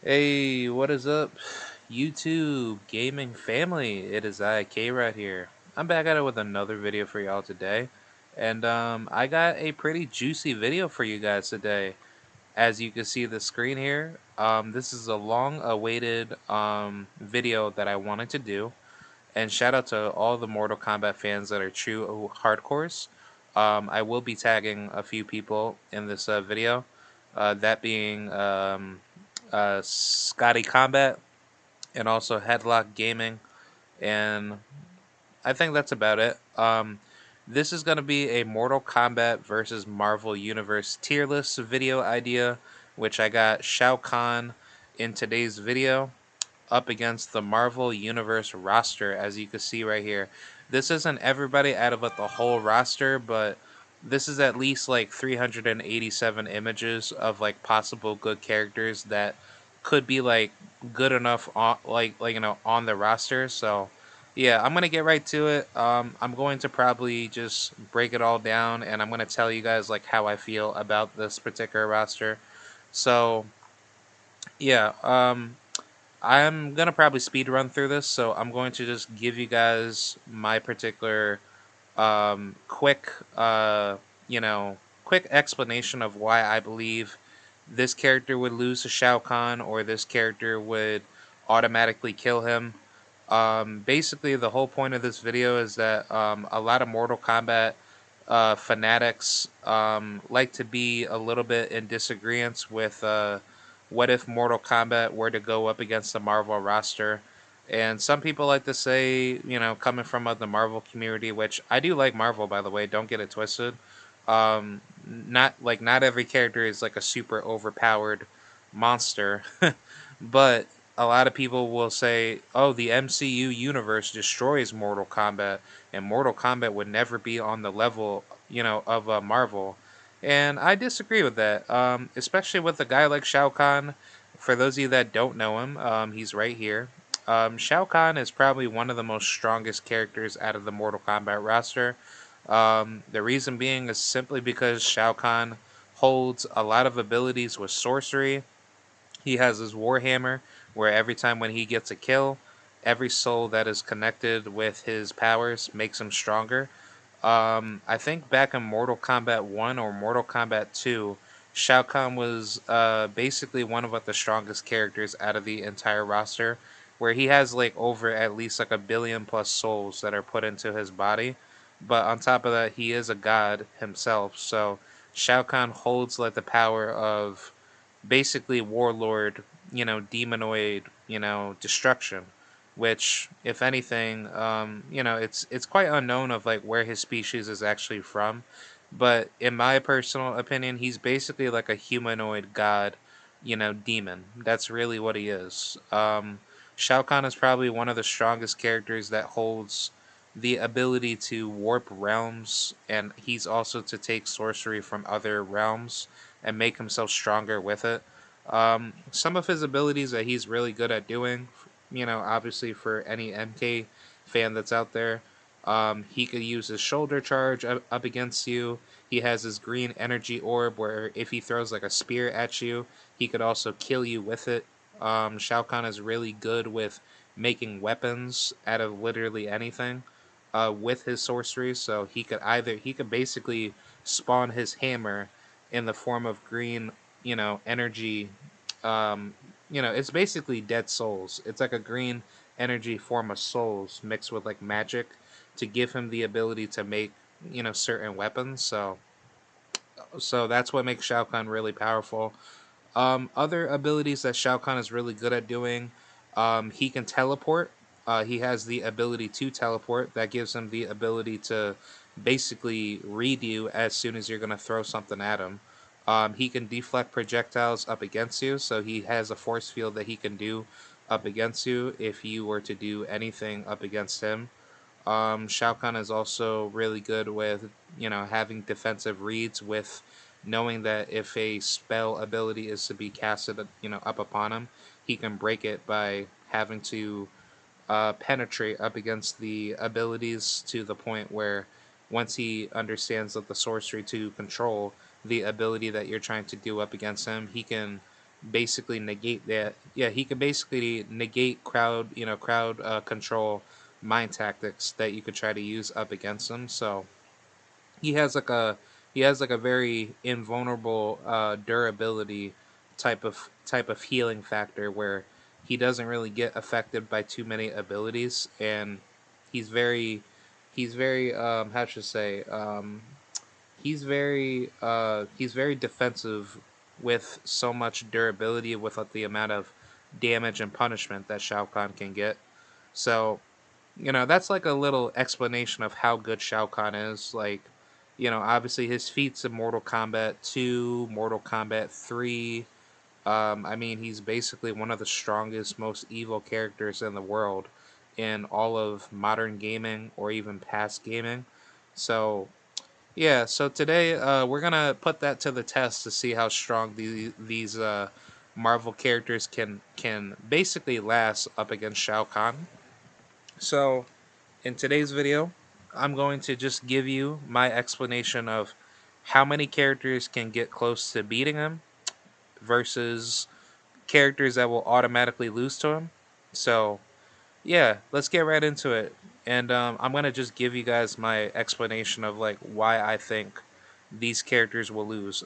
Hey, what is up, YouTube gaming family? It is I, K right here. I'm back at it with another video for y'all today, and I got a pretty juicy video for you guys today. As you can see the screen here, this is a long-awaited video that I wanted to do, and shout out to all the Mortal Kombat fans that are true hardcores. I will be tagging a few people in this video, that being Scotty Combat and also Headlock Gaming, and I think that's about it. This is going to be a Mortal Kombat versus Marvel Universe tier list video idea, which I got Shao Kahn in today's video up against the Marvel Universe roster, as you can see right here. This isn't everybody out of the whole roster, but this is at least like 387 images of like possible good characters that could be like good enough on on the roster. So yeah, I'm gonna get right to it. I'm going to probably just break it all down, and I'm gonna tell you guys like how I feel about this particular roster. So yeah, I'm gonna probably speed run through this, so I'm going to just give you guys my particular quick quick explanation of why I believe this character would lose to Shao Kahn or this character would automatically kill him. Basically, the whole point of this video is that a lot of Mortal Kombat fanatics like to be a little bit in disagreement with what if Mortal Kombat were to go up against the Marvel roster. And some people like to say, coming from the Marvel community, which I do like Marvel, by the way, don't get it twisted. Not every character is like a super overpowered monster, but a lot of people will say, "Oh, the MCU universe destroys Mortal Kombat, and Mortal Kombat would never be on the level, of Marvel." And I disagree with that, especially with a guy like Shao Kahn. For those of you that don't know him, he's right here. Shao Kahn is probably one of the most strongest characters out of the Mortal Kombat roster. The reason being is simply because Shao Kahn holds a lot of abilities with sorcery. He has his Warhammer, where every time when he gets a kill, every soul that is connected with his powers makes him stronger. I think back in Mortal Kombat 1 or Mortal Kombat 2, Shao Kahn was basically one of the strongest characters out of the entire roster, where he has like over at least like a billion plus souls that are put into his body. But on top of that, he is a god himself, so Shao Kahn holds like the power of basically warlord, demonoid, destruction, which, if anything, it's quite unknown of like where his species is actually from. But in my personal opinion, he's basically like a humanoid god, demon. That's really what he is. Shao Kahn is probably one of the strongest characters that holds the ability to warp realms, and he's also to take sorcery from other realms and make himself stronger with it. Some of his abilities that he's really good at doing, obviously for any MK fan that's out there, he could use his shoulder charge up against you. He has his green energy orb where if he throws like a spear at you, he could also kill you with it. Shao Kahn is really good with making weapons out of literally anything with his sorcery. So he could basically spawn his hammer in the form of green, energy. Um, it's basically dead souls. It's like a green energy form of souls mixed with like magic to give him the ability to make certain weapons. So that's what makes Shao Kahn really powerful. Other abilities that Shao Kahn is really good at doing, he can teleport. He has the ability to teleport. That gives him the ability to basically read you as soon as you're going to throw something at him. He can deflect projectiles up against you, so he has a force field that he can do up against you if you were to do anything up against him. Shao Kahn is also really good with, having defensive reads with knowing that if a spell ability is to be casted, up upon him, he can break it by having to penetrate up against the abilities to the point where once he understands that the sorcery to control the ability that you're trying to do up against him, he can basically negate that. Yeah, he could basically negate crowd control mind tactics that you could try to use up against him. So he has like a he has like a very invulnerable durability type of healing factor where he doesn't really get affected by too many abilities, and he's very he's very how should I say he's very defensive with so much durability with the amount of damage and punishment that Shao Kahn can get. So that's like a little explanation of how good Shao Kahn is. Like, obviously his feats in Mortal Kombat 2, Mortal Kombat 3. I mean, he's basically one of the strongest, most evil characters in the world in all of modern gaming or even past gaming. So, yeah, so today we're going to put that to the test to see how strong these Marvel characters can basically last up against Shao Kahn. So, in today's video, I'm going to just give you my explanation of how many characters can get close to beating him versus characters that will automatically lose to him. So, yeah, let's get right into it. And I'm going to just give you guys my explanation of like why I think these characters will lose.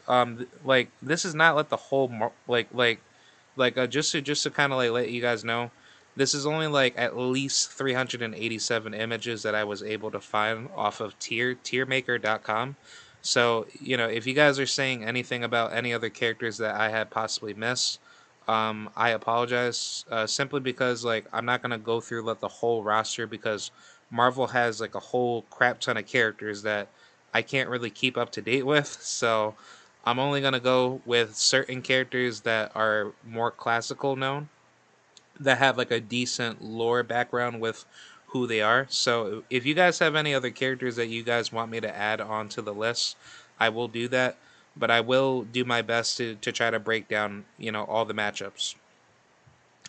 Like this is not like the whole just to kind of like let you guys know, this is only like at least 387 images that I was able to find off of tiermaker.com. So if you guys are saying anything about any other characters that I had possibly missed, I apologize. Simply because like I'm not gonna go through like the whole roster because Marvel has like a whole crap ton of characters that I can't really keep up to date with. So I'm only gonna go with certain characters that are more classical known, that have like a decent lore background with who they are. So if you guys have any other characters that you guys want me to add onto the list, I will do that. But I will do my best to try to break down, all the matchups.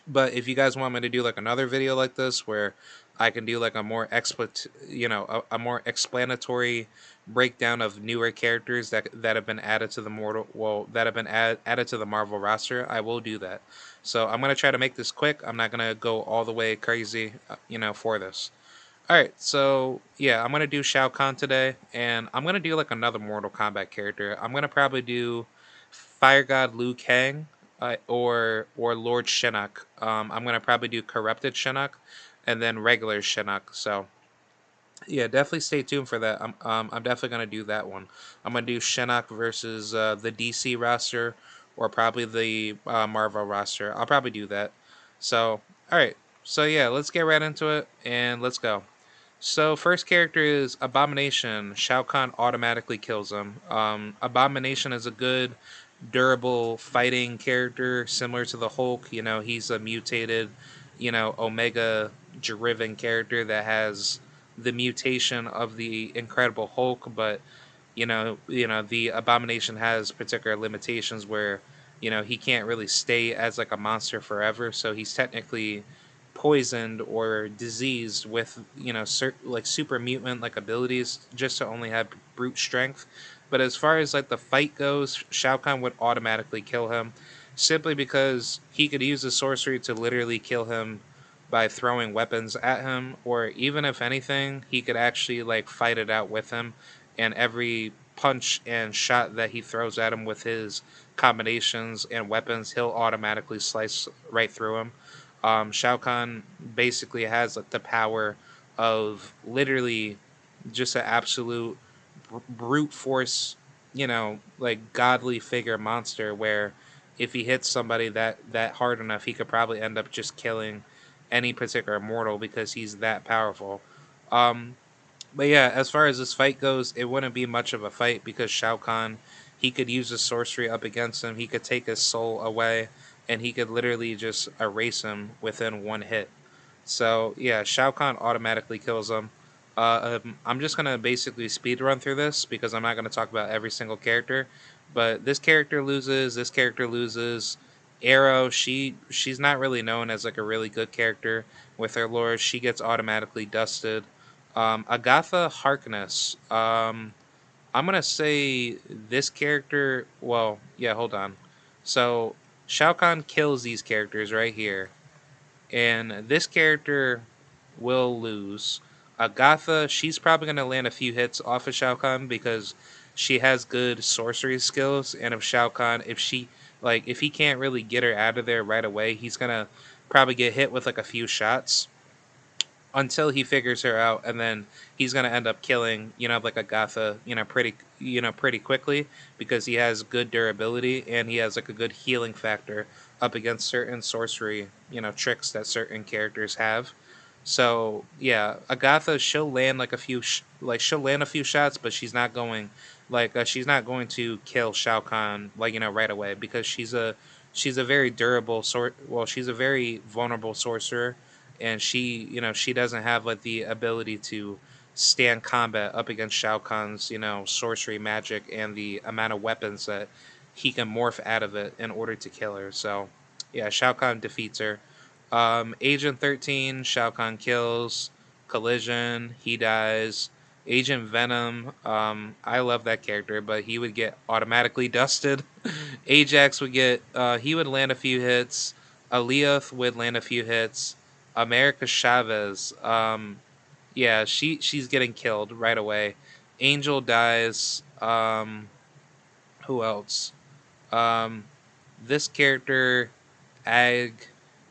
But if you guys want me to do like another video like this where I can do like a more a more explanatory breakdown of newer characters that have been added to the that have been added to the Marvel roster, I will do that. So I'm gonna try to make this quick. I'm not gonna go all the way crazy, for this. All right, so yeah, I'm gonna do Shao Kahn today, and I'm gonna do like another Mortal Kombat character. I'm gonna probably do Fire God Liu Kang, or Lord Shinnok. I'm gonna probably do Corrupted Shinnok, and then regular Shinnok. So yeah, definitely stay tuned for that. I'm definitely gonna do that one. I'm gonna do Shinnok versus the DC roster, or probably the Marvel roster. I'll probably do that. So all right, so yeah, let's get right into it and let's go. So first character is Abomination. Shao Kahn automatically kills him. Abomination is a good, durable fighting character, similar to the Hulk. He's a mutated, Omega driven character that has the mutation of the Incredible Hulk, but the Abomination has particular limitations where he can't really stay as like a monster forever, so he's technically poisoned or diseased with like super mutant like abilities just to only have brute strength. But as far as like the fight goes, Shao Kahn would automatically kill him, simply because he could use the sorcery to literally kill him by throwing weapons at him, or even if anything, he could actually like fight it out with him, and every punch and shot that he throws at him with his combinations and weapons, he'll automatically slice right through him. Shao Kahn basically has like, the power of literally just an absolute brute force, like godly figure monster. Where if he hits somebody that hard enough, he could probably end up just killing any particular mortal because he's that powerful. Um, but yeah, as far as this fight goes, it wouldn't be much of a fight because Shao Kahn, he could use his sorcery up against him. He could take his soul away, and he could literally just erase him within one hit. So yeah, Shao Kahn automatically kills him. I'm just gonna basically speed run through this because I'm not gonna talk about every single character. But this character loses. This character loses. Arrow, she's not really known as like a really good character with her lore. She gets automatically dusted. Agatha Harkness. I'm gonna say this character. Well, yeah, hold on. So Shao Kahn kills these characters right here, and this character will lose. Agatha, she's probably gonna land a few hits off of Shao Kahn because she has good sorcery skills, and if Shao Kahn, if he can't really get her out of there right away, he's gonna probably get hit with like a few shots until he figures her out, and then he's gonna end up killing, like Agatha, pretty quickly because he has good durability and he has like a good healing factor up against certain sorcery, tricks that certain characters have. So yeah, Agatha, she'll land like she'll land a few shots, but she's not going to kill Shao Kahn right away because she's a very durable she's a very vulnerable sorcerer, and she doesn't have like the ability to stand combat up against Shao Kahn's sorcery magic and the amount of weapons that he can morph out of it in order to kill her. So yeah, Shao Kahn defeats her. Agent 13, Shao Kahn kills. Collision, he dies. Agent Venom, I love that character, but he would get automatically dusted. Ajax he would land a few hits. Aleoth would land a few hits. America Chavez, yeah, she's getting killed right away. Angel dies. Who else? Um, this character, Ag,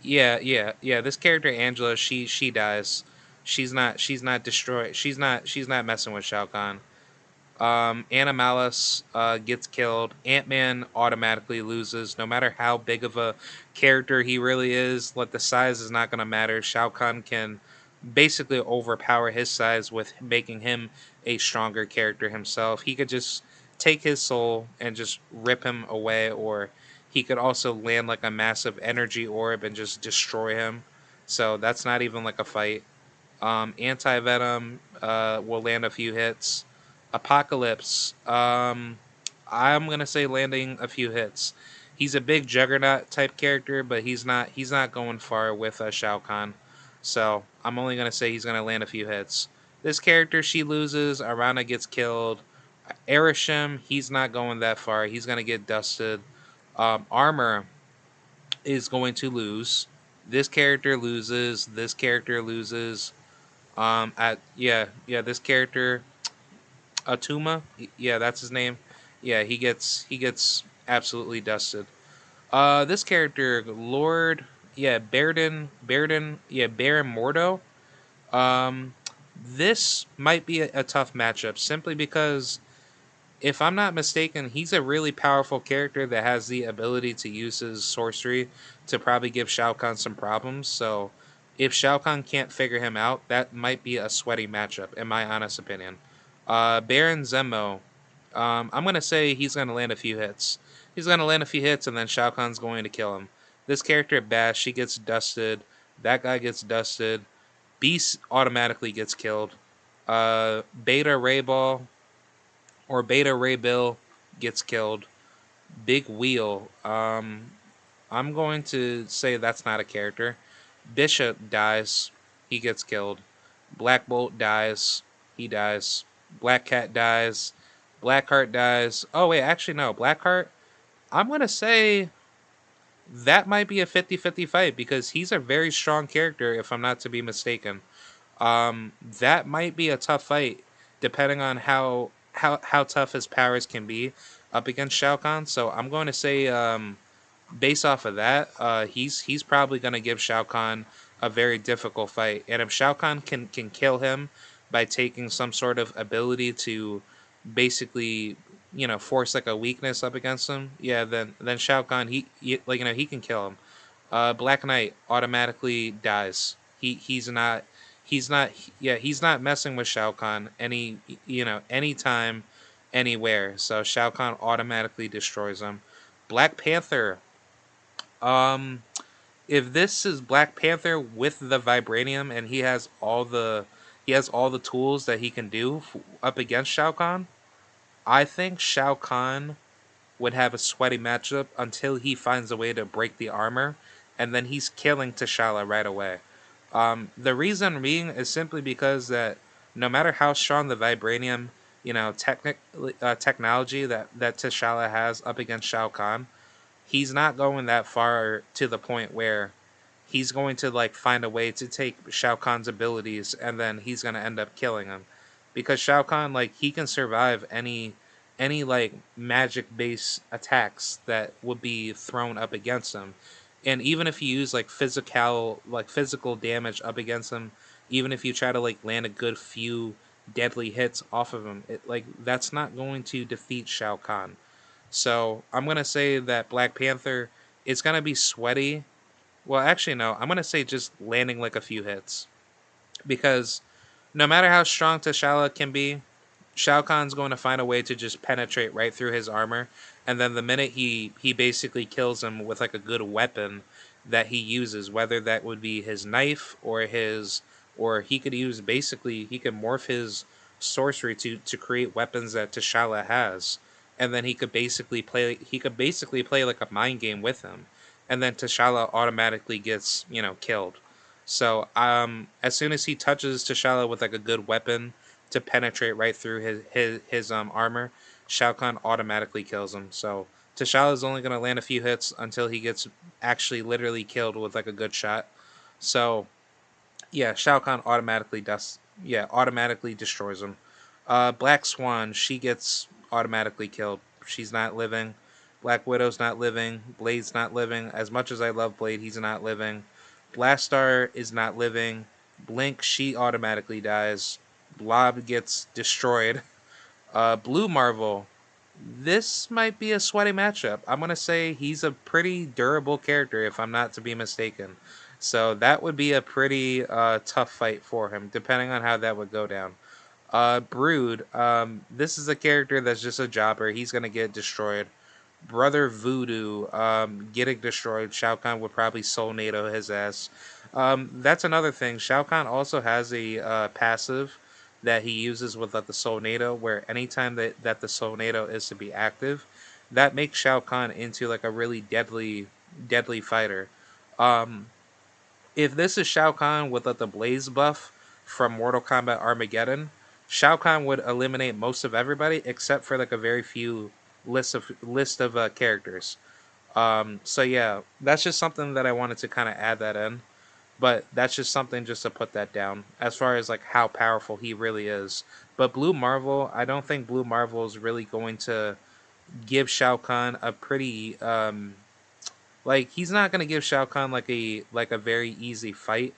yeah. This character Angela, she dies. She's not destroyed. She's not messing with Shao Kahn. Animalis gets killed. Ant-Man automatically loses, no matter how big of a character he really is. Like, the size is not going to matter. Shao Kahn can basically overpower his size with making him a stronger character himself. He could just take his soul and just rip him away, or he could also land like a massive energy orb and just destroy him. So that's not even like a fight. Anti Venom will land a few hits. Apocalypse, I'm gonna say landing a few hits. He's a big juggernaut type character, but he's not going far with Shao Kahn. So I'm only gonna say he's gonna land a few hits. This character, she loses. Arana gets killed. Erishim, he's not going that far. He's gonna get dusted. Armor is going to lose. This character loses. This character loses. This character Atuma, yeah, that's his name. Yeah, he gets absolutely dusted. This character Lord, yeah, Baron Mordo. Um, this might be a tough matchup simply because if I'm not mistaken, he's a really powerful character that has the ability to use his sorcery to probably give Shao Kahn some problems. So if Shao Kahn can't figure him out, that might be a sweaty matchup, in my honest opinion. Baron Zemo, I'm gonna say he's gonna land a few hits. He's gonna land a few hits, and then Shao Kahn's going to kill him. This character Bash, she gets dusted. That guy gets dusted. Beast automatically gets killed. Beta Ray Ball or Beta Ray Bill gets killed. Big Wheel. I'm going to say that's not a character. Bishop dies. He gets killed. Black Bolt dies. He dies. Black Cat dies. Blackheart dies. Oh wait, actually no. Blackheart. I'm gonna say that might be a 50-50 fight because he's a very strong character, if I'm not to be mistaken. That might be a tough fight, depending on how tough his powers can be up against Shao Kahn. So I'm going to say, based off of that, he's probably going to give Shao Kahn a very difficult fight. And if Shao Kahn can kill him by taking some sort of ability to basically force like a weakness up against him, yeah, then Shao Kahn he can kill him. Black Knight automatically dies. He's not messing with Shao Kahn anytime, anywhere. So Shao Kahn automatically destroys him. Black Panther. Um, if this is Black Panther with the vibranium and he has all the tools that he can do up against Shao Kahn, I think Shao Kahn would have a sweaty matchup until he finds a way to break the armor, and then he's killing T'Challa right away. The reason being is simply because that no matter how strong the vibranium, technology that T'Challa has up against Shao Kahn, he's not going that far to the point where he's going to like find a way to take Shao Kahn's abilities and then he's going to end up killing him, because Shao Kahn, like, he can survive any like magic based attacks that would be thrown up against him. And even if you use like physical damage up against him, even if you try to like land a good few deadly hits off of him, like that's not going to defeat Shao Kahn. So I'm gonna say that Black Panther, it's gonna be sweaty. Well, actually, no. I'm gonna say just landing like a few hits, because no matter how strong T'Challa can be, Shao Kahn's going to find a way to just penetrate right through his armor, and then the minute he basically kills him with like a good weapon that he uses, whether that would be his knife or his, or he could use, basically he could morph his sorcery to create weapons that T'Challa has, and then he could basically play like a mind game with him, and then T'Challa automatically gets, killed. So as soon as he touches T'Challa with like a good weapon to penetrate right through his armor, Shao Kahn automatically kills him. So T'Challa is only going to land a few hits until he gets actually literally killed with like a good shot. So yeah, Shao Kahn automatically destroys him. Black Swan, she gets automatically killed. She's not living. Black Widow's not living. Blade's not living. As much as I love Blade, he's not living. Blastar is not living. Blink, she automatically dies. Blob gets destroyed. Blue Marvel, this might be a sweaty matchup. I'm gonna say he's a pretty durable character, if I'm not to be mistaken. So that would be a pretty tough fight for him, depending on how that would go down. Brood, this is a character that's just a jobber. He's gonna get destroyed. Brother Voodoo, getting destroyed. Shao Kahn would probably Soul NATO his ass. That's another thing. Shao Kahn also has a passive that he uses with like, the Soul NATO, where anytime that the Soul NATO is to be active, that makes Shao Kahn into like a really deadly fighter. Um, if this is Shao Kahn with like, the Blaze buff from Mortal Kombat Armageddon, Shao Kahn would eliminate most of everybody except for like a very few list of characters. So yeah, that's just something that I wanted to kind of add that in. But that's just something just to put that down as far as like how powerful he really is. But Blue Marvel, I don't think Blue Marvel is really going to give Shao Kahn a pretty like he's not gonna give Shao Kahn like a very easy fight,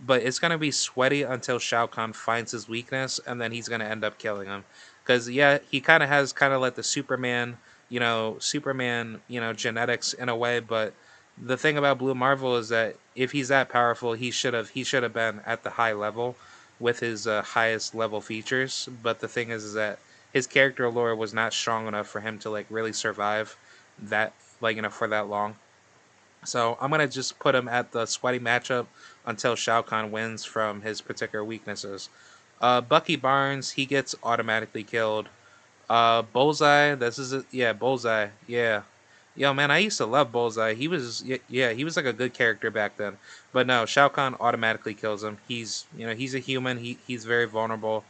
but it's gonna be sweaty until Shao Kahn finds his weakness, and then he's gonna end up killing him. Because yeah, he kind of has kind of like the Superman, genetics in a way. But the thing about Blue Marvel is that if he's that powerful, he should have been at the high level with his highest level features. But the thing is that his character lore was not strong enough for him to like really survive that for that long. So I'm gonna just put him at the sweaty matchup until Shao Kahn wins from his particular weaknesses. Bucky Barnes, he gets automatically killed. Bullseye, this is it. Yeah, Bullseye. Yeah, yo man, I used to love Bullseye. Yeah, he was like a good character back then. But no, Shao Kahn automatically kills him. He's a human. He's very vulnerable.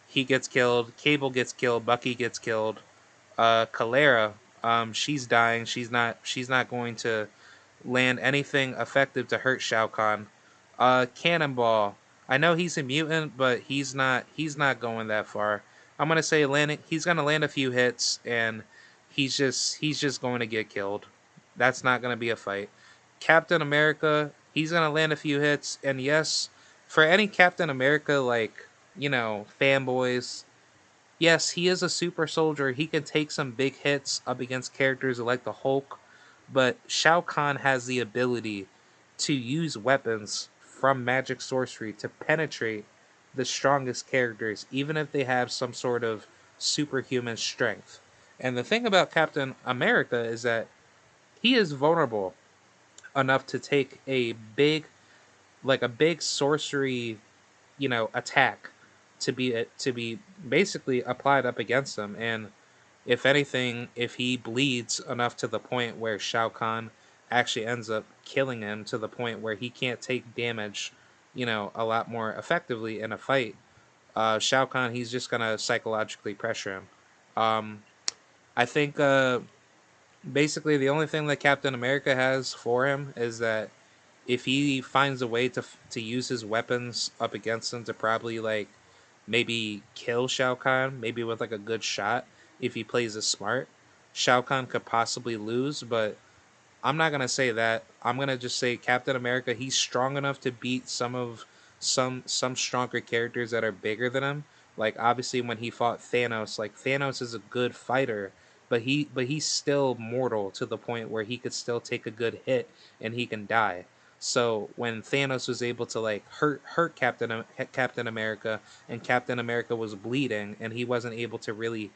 He gets killed. Cable gets killed. Bucky gets killed. Calera, she's dying. She's not going to land anything effective to hurt Shao Kahn. Cannonball. I know he's a mutant, but he's not going that far. I'm gonna say landing. He's gonna land a few hits, and he's just going to get killed. That's not gonna be a fight. Captain America. He's gonna land a few hits, and yes, for any Captain America fanboys, yes, he is a super soldier. He can take some big hits up against characters like the Hulk, but Shao Kahn has the ability to use weapons from magic sorcery to penetrate the strongest characters, even if they have some sort of superhuman strength. And the thing about Captain America is that he is vulnerable enough to take a big sorcery, attack to be basically applied up against him. And if anything, if he bleeds enough to the point where Shao Kahn actually ends up killing him to the point where he can't take damage, a lot more effectively in a fight, Shao Kahn, he's just gonna psychologically pressure him. Um, I think Basically, the only thing that Captain America has for him is that if he finds a way to use his weapons up against him to probably like maybe kill Shao Kahn, maybe with like a good shot, if he plays it smart, Shao Kahn could possibly lose, but I'm not gonna say that. I'm gonna just say Captain America. He's strong enough to beat some stronger characters that are bigger than him. Like obviously when he fought Thanos, like Thanos is a good fighter, but he's still mortal to the point where he could still take a good hit and he can die. So when Thanos was able to like hurt Captain America and Captain America was bleeding and he wasn't able to really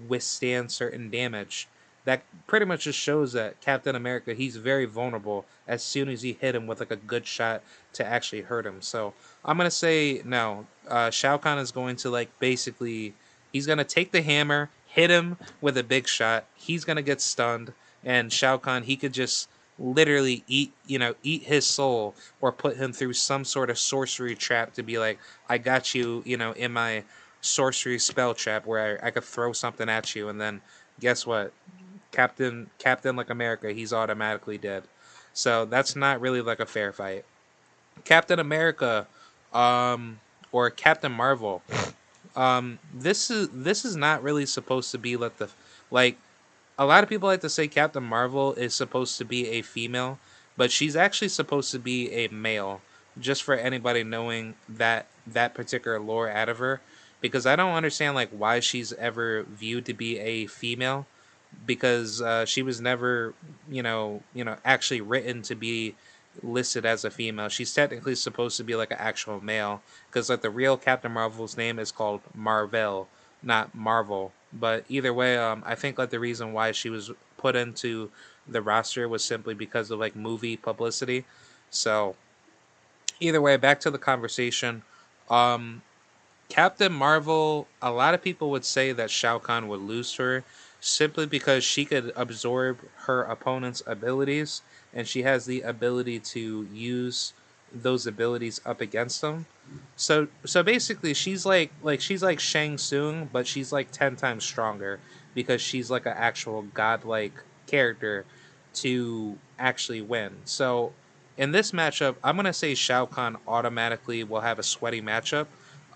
withstand certain damage, that pretty much just shows that Captain America, he's very vulnerable as soon as you hit him with like a good shot to actually hurt him. So I'm gonna say no. Shao Kahn is going to like basically he's gonna take the hammer, hit him with a big shot. He's gonna get stunned, and Shao Kahn he could just literally eat his soul or put him through some sort of sorcery trap to be like, I got you, in my sorcery spell trap where I could throw something at you, and then guess what? Captain like America, he's automatically dead. So that's not really like a fair fight. Captain America, um, or Captain Marvel. This is not really supposed to be like a lot of people like to say Captain Marvel is supposed to be a female, but she's actually supposed to be a male. Just for anybody knowing that particular lore out of her, because I don't understand like why she's ever viewed to be a female because she was never, actually written to be listed as a female. She's technically supposed to be like an actual male because like the real Captain Marvel's name is called Marvel, not Marvel. But either way, I think like the reason why she was put into the roster was simply because of like movie publicity. So either way, back to the conversation. Um, Captain Marvel, a lot of people would say that Shao Kahn would lose to her simply because she could absorb her opponent's abilities and she has the ability to use those abilities up against them. So basically she's like Shang Tsung, but she's like 10 times stronger because she's like an actual godlike character to actually win. So in this matchup, I'm gonna say Shao Kahn automatically will have a sweaty matchup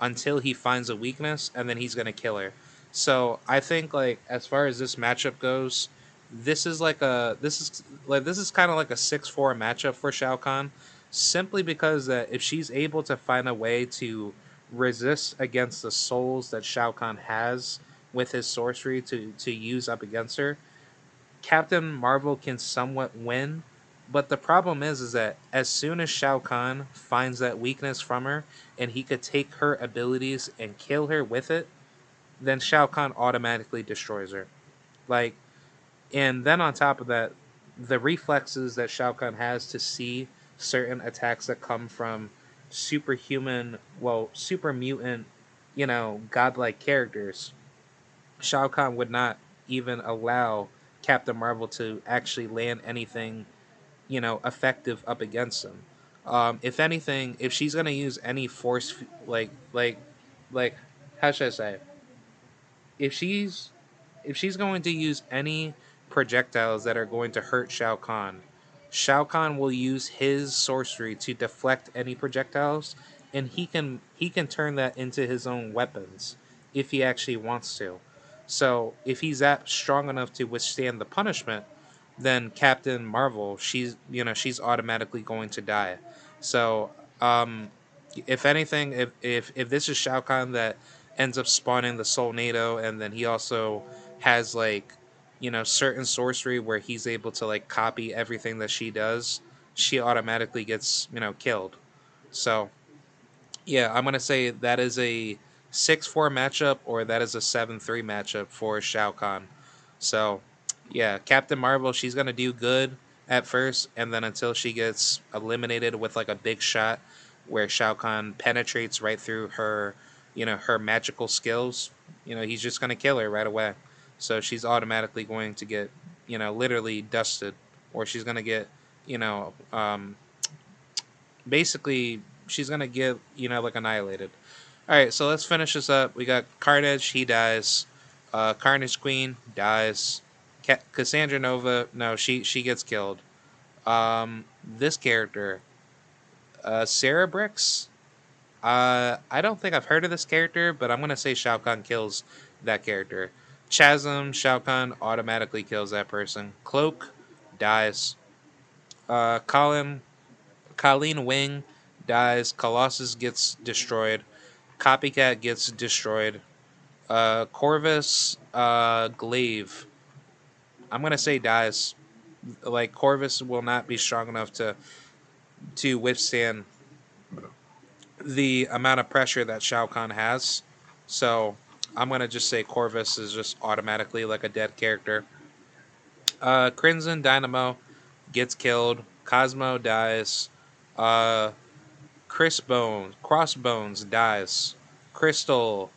until he finds a weakness, and then he's gonna kill her. So I think like as far as this matchup goes, this is kind of like a 6-4 matchup for Shao Kahn, simply because that if she's able to find a way to resist against the souls that Shao Kahn has with his sorcery to use up against her, Captain Marvel can somewhat win, but the problem is that as soon as Shao Kahn finds that weakness from her and he could take her abilities and kill her with it, then Shao Kahn automatically destroys her. Like, and then on top of that, the reflexes that Shao Kahn has to see certain attacks that come from super mutant, godlike characters, Shao Kahn would not even allow Captain Marvel to actually land anything, effective up against him. If anything, if she's gonna use any force, like, how should I say? It? If she's going to use any projectiles that are going to hurt Shao Kahn will use his sorcery to deflect any projectiles, and he can turn that into his own weapons if he actually wants to. So if he's that strong enough to withstand the punishment, then Captain Marvel, she's automatically going to die. So um, if anything, if this is Shao Kahn that ends up spawning the Soul NATO, and then he also has like certain sorcery where he's able to like copy everything that she does, she automatically gets killed. So yeah, I'm gonna say that is a 6-4 matchup, or that is a 7-3 matchup for Shao Kahn. So yeah, Captain Marvel, she's gonna do good at first, and then until she gets eliminated with like a big shot, where Shao Kahn penetrates right through her, her magical skills. He's just gonna kill her right away. So she's automatically going to get, literally dusted, or she's gonna get, you know, um, basically she's gonna get like annihilated. All right, so let's finish this up. We got Carnage. He dies. Carnage Queen dies. Cassandra Nova, no, she gets killed. This character, Sarah Bricks. I don't think I've heard of this character, but I'm gonna say Shao Kahn kills that character. Chasm, Shao Kahn automatically kills that person. Cloak dies. Colin, Colleen Wing dies. Colossus gets destroyed. Copycat gets destroyed. Corvus, Glaive, I'm gonna say dies. Like Corvus will not be strong enough to withstand the amount of pressure that Shao Kahn has. So I'm gonna just say Corvus is just automatically like a dead character. Crimson Dynamo gets killed. Cosmo dies. Uh, Crossbones dies. Crystal,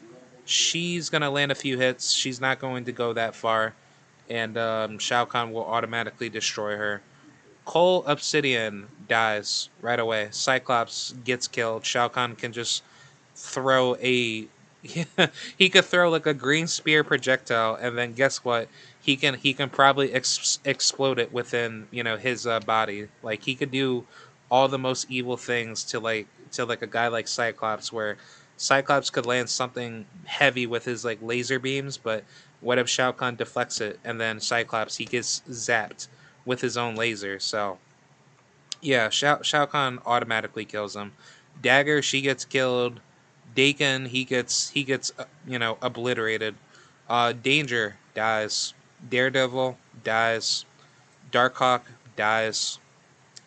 she's gonna land a few hits. She's not going to go that far, and Shao Kahn will automatically destroy her. Cole Obsidian dies right away. Cyclops gets killed. Shao Kahn can just throw a he could throw like a green spear projectile, and then guess what? He can probably explode it within his body. Like he could do all the most evil things to like a guy like Cyclops, where Cyclops could land something heavy with his like laser beams, but what if Shao Kahn deflects it, and then Cyclops he gets zapped with his own laser? So yeah, Shao Kahn automatically kills him. Dagger, she gets killed. Dakin, he gets obliterated. Danger dies. Daredevil dies. Darkhawk dies.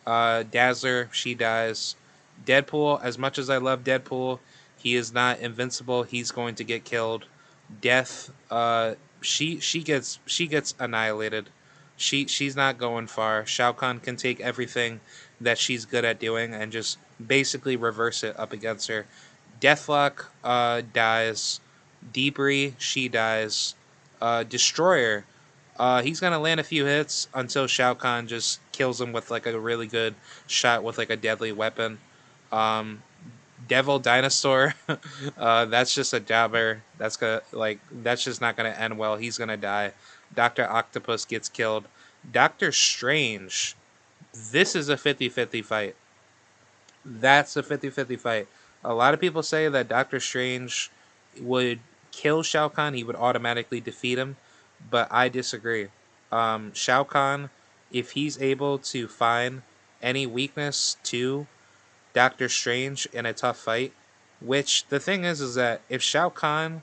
Dazzler, she dies. Deadpool, as much as I love Deadpool, he is not invincible. He's going to get killed. Death, she gets annihilated. She's not going far. Shao Kahn can take everything that she's good at doing and just basically reverse it up against her. Deathlock dies. Debris, she dies. Destroyer, he's gonna land a few hits until Shao Kahn just kills him with like a really good shot with like a deadly weapon. Um, Devil Dinosaur, that's just a jabber. That's just not gonna end well. He's gonna die. Doctor Octopus gets killed. Doctor Strange, this is a 50-50 fight. That's a 50-50 fight. A lot of people say that Doctor Strange would kill Shao Kahn, he would automatically defeat him, but I disagree. Shao Kahn, if he's able to find any weakness to Doctor Strange in a tough fight, which the thing is that if Shao Kahn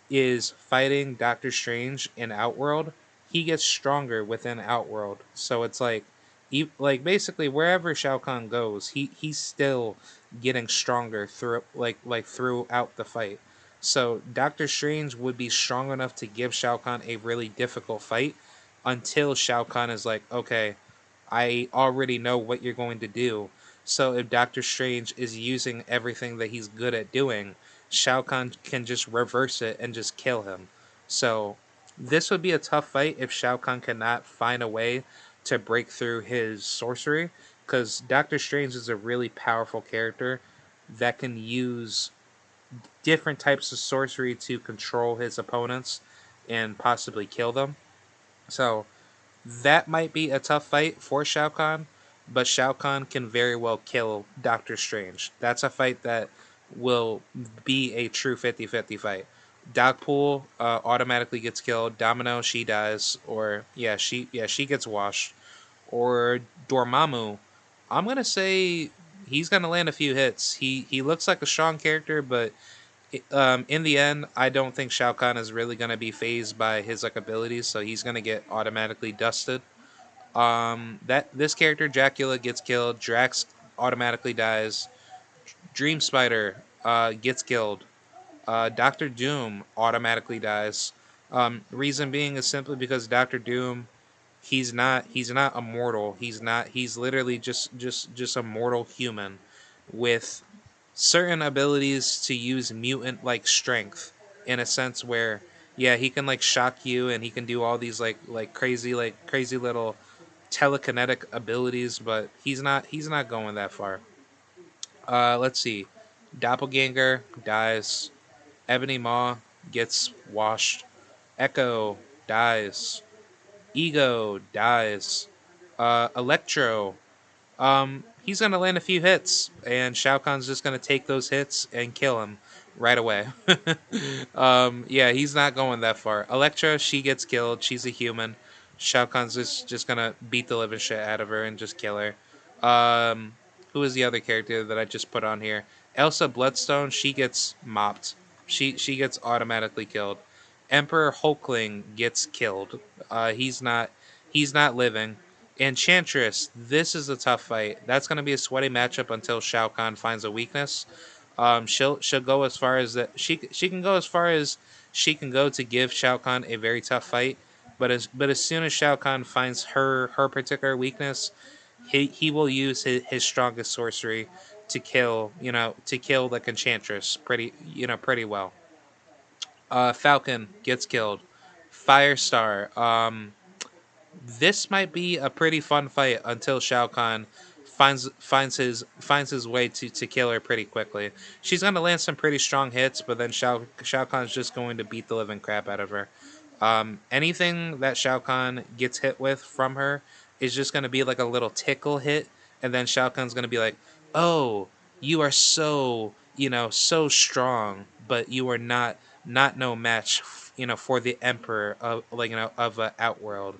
is fighting Doctor Strange in Outworld, he gets stronger within Outworld. So it's like basically wherever Shao Kahn goes, he's still getting stronger throughout the fight. So Doctor Strange would be strong enough to give Shao Kahn a really difficult fight until Shao Kahn is like, okay, I already know what you're going to do. So if Doctor Strange is using everything that he's good at doing, Shao Kahn can just reverse it and just kill him. So this would be a tough fight if Shao Kahn cannot find a way to break through his sorcery, because Doctor Strange is a really powerful character that can use different types of sorcery to control his opponents and possibly kill them. So that might be a tough fight for Shao Kahn, but Shao Kahn can very well kill Doctor Strange. That's a fight that will be a true 50-50 fight. Dogpool automatically gets killed. Domino, she dies, or she gets washed. Or Dormammu, I'm gonna say he's gonna land a few hits. He looks like a strong character, but in the end, I don't think Shao Kahn is really gonna be phased by his like abilities, so he's gonna get automatically dusted. That this character Dracula gets killed. Drax automatically dies. Dream Spider gets killed. Doctor Doom automatically dies. Reason being is simply because Doctor Doom, he's not immortal. He's literally just a mortal human with certain abilities to use mutant like strength, in a sense where yeah, he can like shock you and he can do all these like crazy little telekinetic abilities, but he's not going that far. Let's see. Doppelganger dies. Ebony Maw gets washed. Echo dies. Ego dies. Electro, he's gonna land a few hits, and Shao Kahn's just gonna take those hits and kill him right away. Yeah, he's not going that far. Electra, she gets killed. She's a human. Shao Kahn's just gonna beat the living shit out of her and just kill her. Um, who is the other character that I just put on here? Elsa Bloodstone. She gets mopped. She gets automatically killed. Emperor Hulkling gets killed. He's not living. Enchantress, this is a tough fight. That's going to be a sweaty matchup until Shao Kahn finds a weakness. She'll go as far as that. She can go as far as she can go to give Shao Kahn a very tough fight. But as soon as Shao Kahn finds her particular weakness, he will use his strongest sorcery to kill the Enchantress pretty well. Falcon gets killed. Firestar. This might be a pretty fun fight until Shao Kahn finds his way to kill her pretty quickly. She's gonna land some pretty strong hits, but then Shao Kahn's just going to beat the living crap out of her. Anything that Shao Kahn gets hit with from her is just gonna be like a little tickle hit, and then Shao Kahn's gonna be like, "Oh, you are so strong, but you are not no match, for the Emperor of Outworld.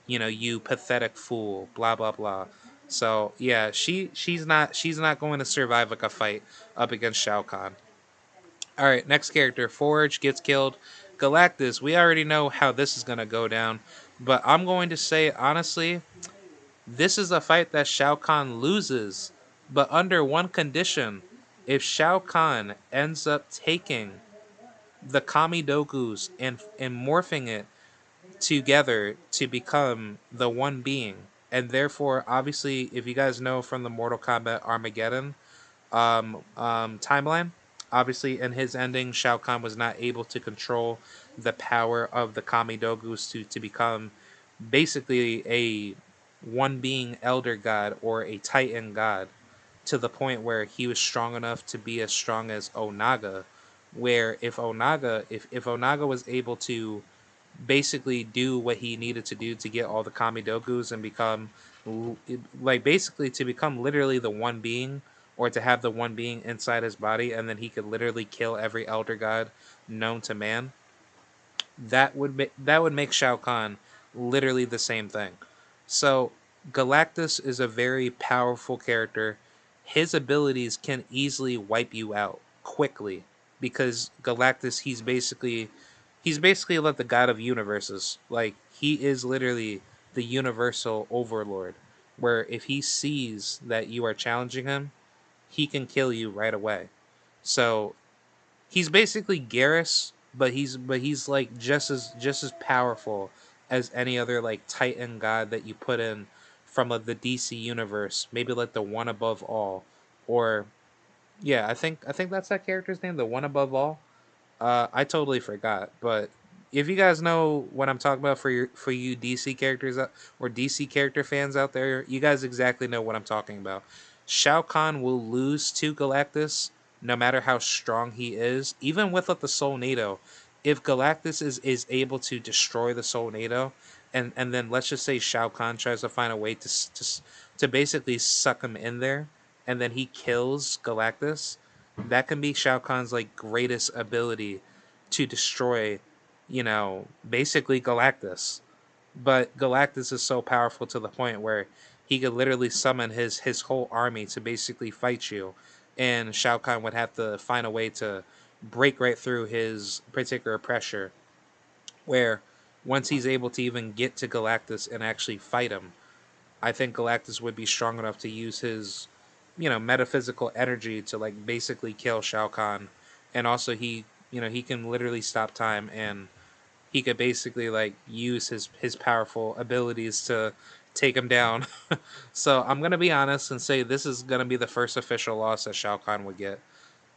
You pathetic fool, blah blah blah." So yeah, she's not going to survive like a fight up against Shao Kahn. All right, next character, Forge gets killed. Galactus, we already know how this is gonna go down, but I'm going to say honestly, this is a fight that Shao Kahn loses, but under one condition: if Shao Kahn ends up taking the Kami Dogus and morphing it together to become the one being. And therefore, obviously, if you guys know from the Mortal Kombat Armageddon timeline, obviously in his ending, Shao Kahn was not able to control the power of the Kami Dogus to become basically a one being elder god or a titan god, to the point where he was strong enough to be as strong as Onaga, where if Onaga was able to basically do what he needed to do to get all the Kamidogus and become like basically to become literally the one being, or to have the one being inside his body, and then he could literally kill every elder god known to man. That would make Shao Kahn literally the same thing. So Galactus is a very powerful character. His abilities can easily wipe you out quickly, because Galactus, he's basically like the god of universes. Like, he is literally the universal overlord, where if he sees that you are challenging him, he can kill you right away. So he's basically Garrus, but he's like just as powerful as any other like Titan god that you put in from like the DC universe. Maybe like the one above all, or yeah, I think that's that character's name, the one above all. I totally forgot, but if you guys know what I'm talking about, for you DC characters or DC character fans out there, you guys exactly know what I'm talking about. Shao Kahn will lose to Galactus no matter how strong he is, even with like, the Soul NATO. If Galactus is able to destroy the Soul NATO, and then let's just say Shao Kahn tries to find a way to basically suck him in there, and then he kills Galactus, that can be Shao Kahn's like greatest ability to destroy, basically Galactus. But Galactus is so powerful to the point where he could literally summon his whole army to basically fight you, and Shao Kahn would have to find a way to break right through his particular pressure. Where once he's able to even get to Galactus and actually fight him, I think Galactus would be strong enough to use his, metaphysical energy to like basically kill Shao Kahn, and also he can literally stop time, and he could basically like use his powerful abilities to take him down. So I'm gonna be honest and say this is gonna be the first official loss that Shao Kahn would get.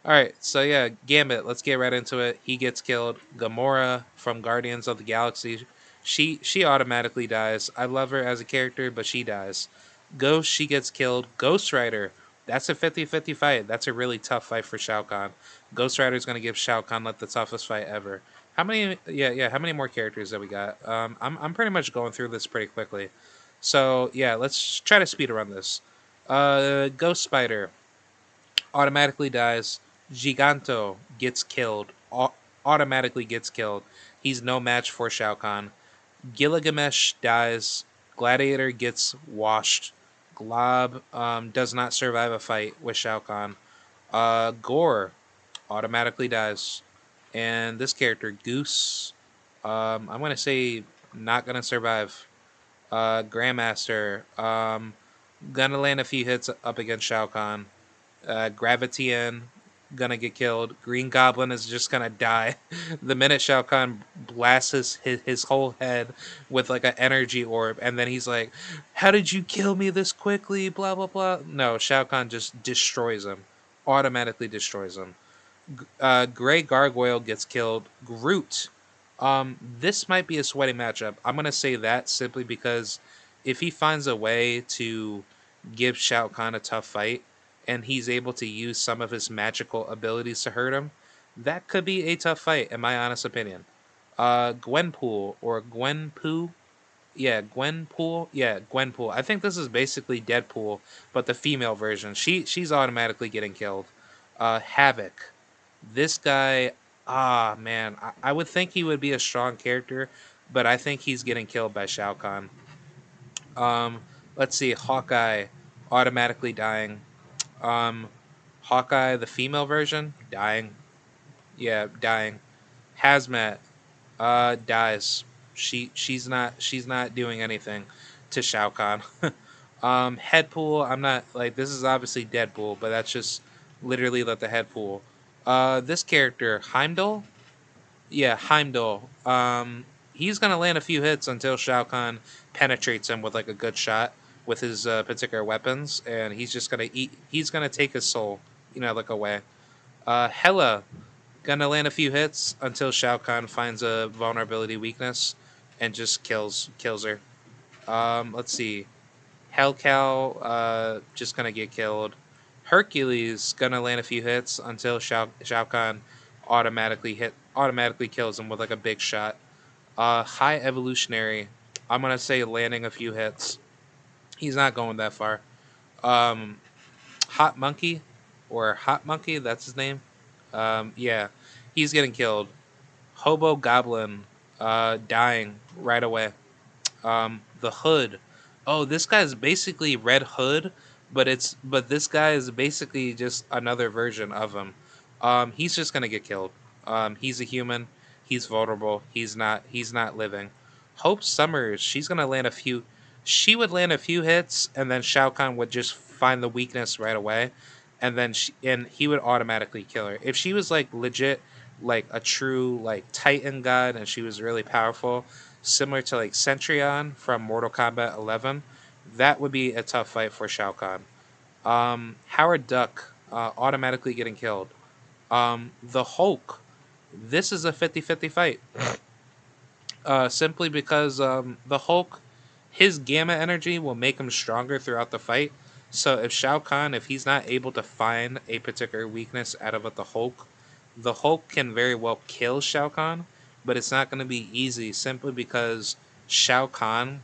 All right, so yeah, Gambit. Let's get right into it. He gets killed. Gamora from Guardians of the Galaxy, she automatically dies. I love her as a character, but she dies. Ghost, she gets killed. Ghost Rider, that's a 50-50 fight. That's a really tough fight for Shao Kahn. Ghost Rider is gonna give Shao Kahn like the toughest fight ever. How many? Yeah, yeah. How many more characters that we got? I'm pretty much going through this pretty quickly. So yeah, let's try to speed around this. Ghost Spider automatically dies. Giganto gets killed. Automatically gets killed. He's no match for Shao Kahn. Gilgamesh dies. Gladiator gets washed. Glob does not survive a fight with Shao Kahn. Gore automatically dies. And this character, Goose, I'm going to say not going to survive. Grandmaster, gonna land a few hits up against Shao Kahn. Gravitian gonna get killed. Green Goblin is just gonna die the minute Shao Kahn blasts his whole head with like an energy orb, and then he's like, "How did you kill me this quickly?" Blah blah blah. No, Shao Kahn just destroys him, automatically destroys him. Gray Gargoyle gets killed. Groot. This might be a sweaty matchup. I'm gonna say that simply because if he finds a way to give Shao Kahn a tough fight, and he's able to use some of his magical abilities to hurt him, that could be a tough fight, in my honest opinion. Gwenpool or Gwenpoo. Yeah, Gwenpool. Yeah, Gwenpool. I think this is basically Deadpool, but the female version. She's automatically getting killed. Havoc. This guy, man, I would think he would be a strong character, but I think he's getting killed by Shao Kahn. Um, let's see, Hawkeye automatically dying. Um, Hawkeye, the female version, dying. Yeah, dying. Hazmat, dies. She's not doing anything to Shao Kahn. Headpool, I'm not like this is obviously Deadpool, but that's just literally like the Headpool. This character Heimdall, yeah, Heimdall. He's gonna land a few hits until Shao Kahn penetrates him with like a good shot with his particular weapons, and he's just gonna eat. He's gonna take his soul, like away. Hela gonna land a few hits until Shao Kahn finds a vulnerability weakness and just kills her. Let's see. Hellcow just gonna get killed. Hercules gonna land a few hits until Shao Kahn automatically kills him with like a big shot. High Evolutionary, I'm gonna say landing a few hits. He's not going that far. Um, Hot Monkey or Hot Monkey, that's his name. Yeah, he's getting killed. Hobo Goblin dying right away. The Hood. Oh, this guy's basically Red Hood, but this guy is basically just another version of him. He's just gonna get killed. He's a human. He's vulnerable. He's not living. Hope Summers. She's gonna land a few. She would land a few hits, and then Shao Kahn would just find the weakness right away, and then he would automatically kill her. If she was like legit, like a true like Titan god, and she was really powerful, similar to like Centurion from Mortal Kombat 11, that would be a tough fight for Shao Kahn. Howard Duck automatically getting killed. The Hulk. This is a 50-50 fight. Simply because the Hulk, his gamma energy will make him stronger throughout the fight. So if Shao Kahn, if he's not able to find a particular weakness out of the Hulk can very well kill Shao Kahn, but it's not going to be easy simply because Shao Kahn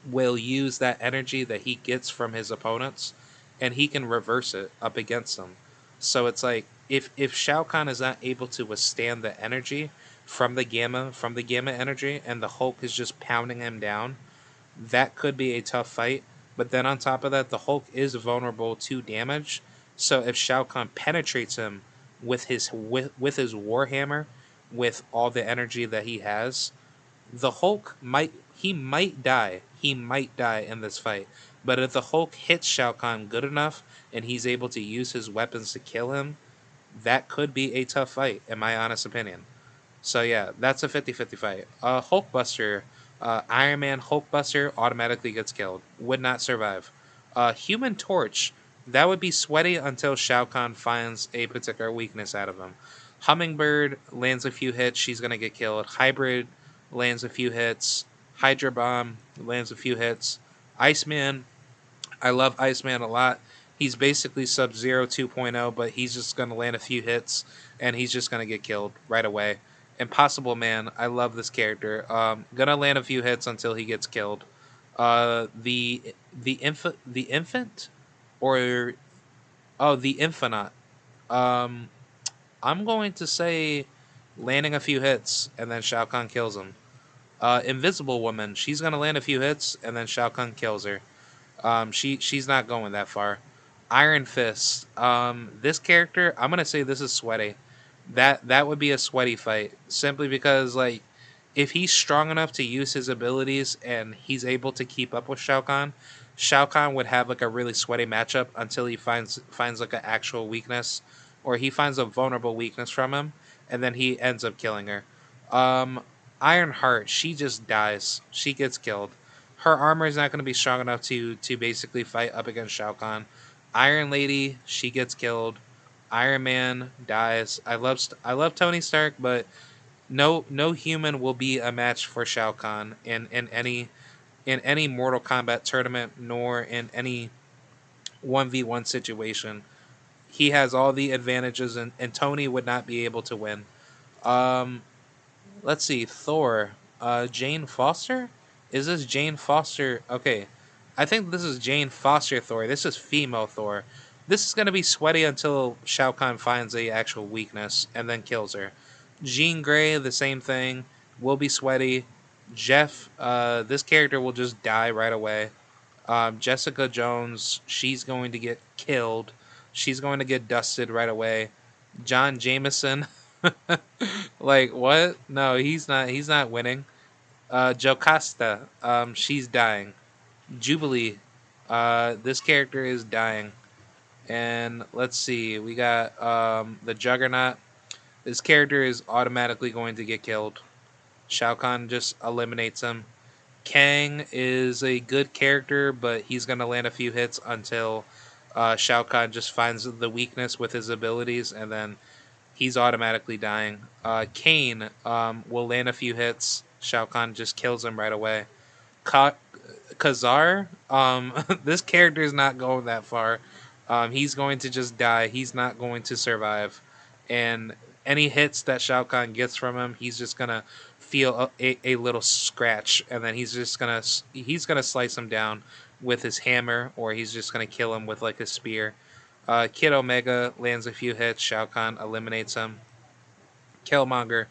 will use that energy that he gets from his opponents, and he can reverse it up against them. So it's like if Shao Kahn is not able to withstand the energy from the gamma energy, and the Hulk is just pounding him down, that could be a tough fight. But then on top of that, the Hulk is vulnerable to damage. So if Shao Kahn penetrates him with his Warhammer, with all the energy that he has, the Hulk might die. He might die in this fight. But if the Hulk hits Shao Kahn good enough and he's able to use his weapons to kill him, that could be a tough fight, in my honest opinion. So yeah, that's a 50-50 fight. Hulkbuster, Iron Man Hulkbuster automatically gets killed. Would not survive. Human Torch, that would be sweaty until Shao Kahn finds a particular weakness out of him. Hummingbird lands a few hits, she's gonna get killed. Hybrid lands a few hits. Hydra Bomb lands a few hits. Iceman, I love Iceman a lot. He's basically Sub Zero 2.0, but he's just going to land a few hits and he's just going to get killed right away. Impossible Man. I love this character. Gonna land a few hits until he gets killed. The infant, or the infinite. Um, I'm going to say landing a few hits and then Shao Kahn kills him. Invisible Woman. She's gonna land a few hits and then Shao Kahn kills her. She's not going that far. Iron Fist. This character, I'm gonna say this is sweaty. That would be a sweaty fight simply because like if he's strong enough to use his abilities and he's able to keep up with Shao Kahn would have like a really sweaty matchup until he finds like an actual weakness, or he finds a vulnerable weakness from him, and then he ends up killing her. Um, Ironheart, she just dies. She gets killed. Her armor is not going to be strong enough to basically fight up against Shao Kahn. Iron Lady, she gets killed. Iron Man dies. I love Tony Stark, but no human will be a match for Shao Kahn in any Mortal Kombat tournament, nor in any 1v1 situation. He has all the advantages, and Tony would not be able to win. Um, let's see, Thor. Jane Foster? Is this Jane Foster? Okay. I think this is Jane Foster Thor. This is female Thor. This is going to be sweaty until Shao Kahn finds a actual weakness and then kills her. Jean Grey, the same thing. Will be sweaty. Jeff, this character will just die right away. Jessica Jones, she's going to get killed. She's going to get dusted right away. John Jameson, like what? No, he's not. He's not winning. Jocasta, she's dying. Jubilee, this character is dying. And let's see, we got the Juggernaut. This character is automatically going to get killed. Shao Kahn just eliminates him. Kang is a good character, but he's gonna land a few hits until Shao Kahn just finds the weakness with his abilities, and then he's automatically dying. Kane will land a few hits. Shao Kahn just kills him right away. Ka- Kazar, this character is not going that far. He's going to just die. He's not going to survive. And any hits that Shao Kahn gets from him, he's just gonna feel a little scratch, and then he's gonna slice him down with his hammer, or he's just gonna kill him with like a spear. Kid Omega lands a few hits. Shao Kahn eliminates him. Killmonger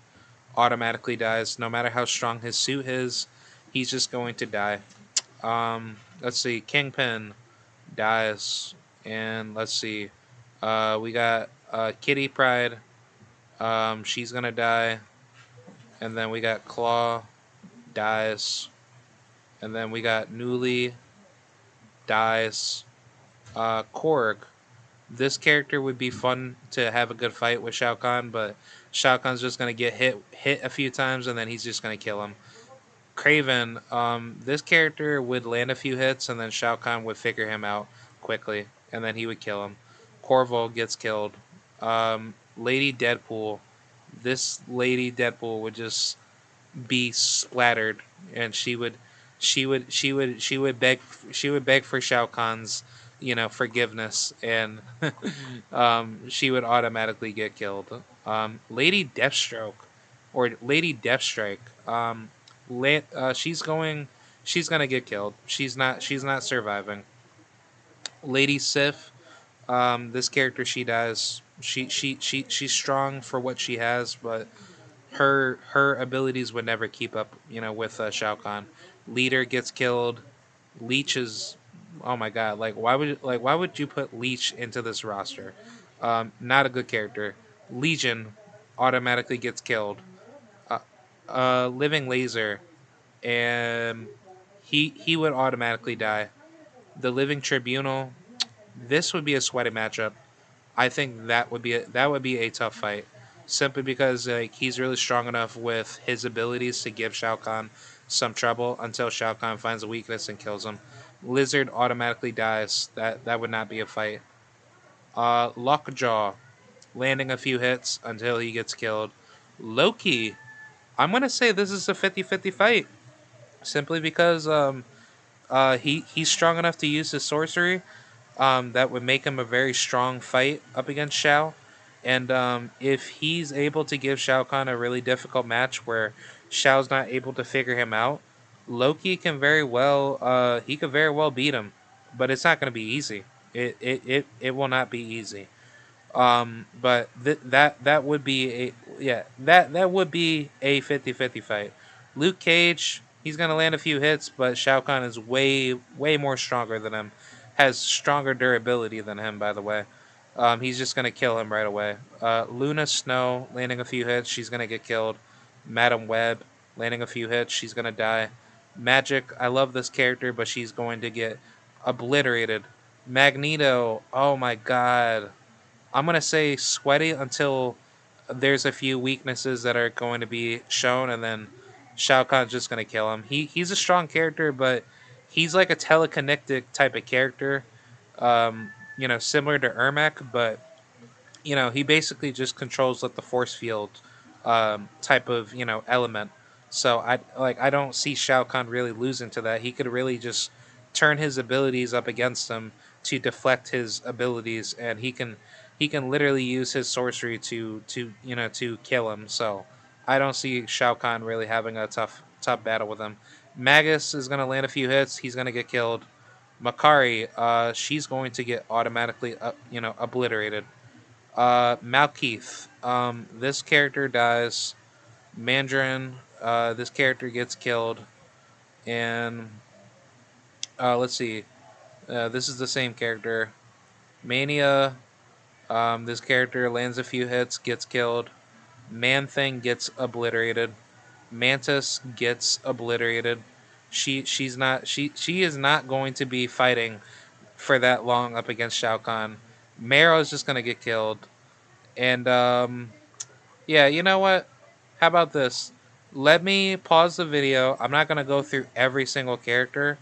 automatically dies. No matter how strong his suit is, he's just going to die. Let's see. Kingpin dies. And let's see. We got Kitty Pride. She's going to die. And then we got Claw dies. And then we got Newly dies. Korg. This character would be fun to have a good fight with Shao Kahn, but Shao Kahn's just gonna get hit a few times and then he's just gonna kill him. Craven, this character would land a few hits and then Shao Kahn would figure him out quickly and then he would kill him. Corvo gets killed. Lady Deadpool, this Lady Deadpool would just be splattered, and she would beg for Shao Kahn's forgiveness, and she would automatically get killed. Lady Deathstroke, or Lady Deathstrike, she's gonna get killed. She's not surviving. Lady Sif, this character, she dies. She's strong for what she has, but her abilities would never keep up, with Shao Kahn. Leader gets killed. Leech is, oh my god, why would you put Leech into this roster? Not a good character. Legion automatically gets killed. Uh, Living Laser, and he would automatically die. The Living Tribunal, this would be a sweaty matchup. I think that would be a tough fight, simply because like he's really strong enough with his abilities to give Shao Kahn some trouble until Shao Kahn finds a weakness and kills him. Lizard automatically dies. That would not be a fight. Lockjaw landing a few hits until he gets killed. Loki, I'm gonna say this is a 50-50 fight, simply because he's strong enough to use his sorcery, that would make him a very strong fight up against Shao. And if he's able to give Shao Kahn a really difficult match where Shao's not able to figure him out, Loki can very well he could very well beat him, but it's not going to be easy. It will not be easy. But that would be a yeah that would be a 50-50 fight. Luke Cage, he's gonna land a few hits, but Shao Kahn is way more stronger than him, has stronger durability than him. By the way, he's just gonna kill him right away. Luna Snow landing a few hits, she's gonna get killed. Madam Web landing a few hits, she's gonna die. Magic, I love this character, but she's going to get obliterated. Magneto, oh my god, I'm gonna say sweaty until there's a few weaknesses that are going to be shown, and then Shao Kahn's just gonna kill him. He's a strong character, but he's like a telekinetic type of character, similar to Ermac, but he basically just controls like the force field type of element. So I don't see Shao Kahn really losing to that. He could really just turn his abilities up against him to deflect his abilities, and he can literally use his sorcery to kill him. So I don't see Shao Kahn really having a tough battle with him. Magus is gonna land a few hits. He's gonna get killed. Makari, she's going to get automatically obliterated. Malkeith. This character dies. Mandarin. This character gets killed. And let's see. This is the same character. Mania. This character lands a few hits, gets killed. Man Thing gets obliterated. Mantis gets obliterated. She is not going to be fighting for that long up against Shao Kahn. Marrow is just gonna get killed. And yeah, you know what? How about this? Let me pause the video. I'm not going to go through every single character,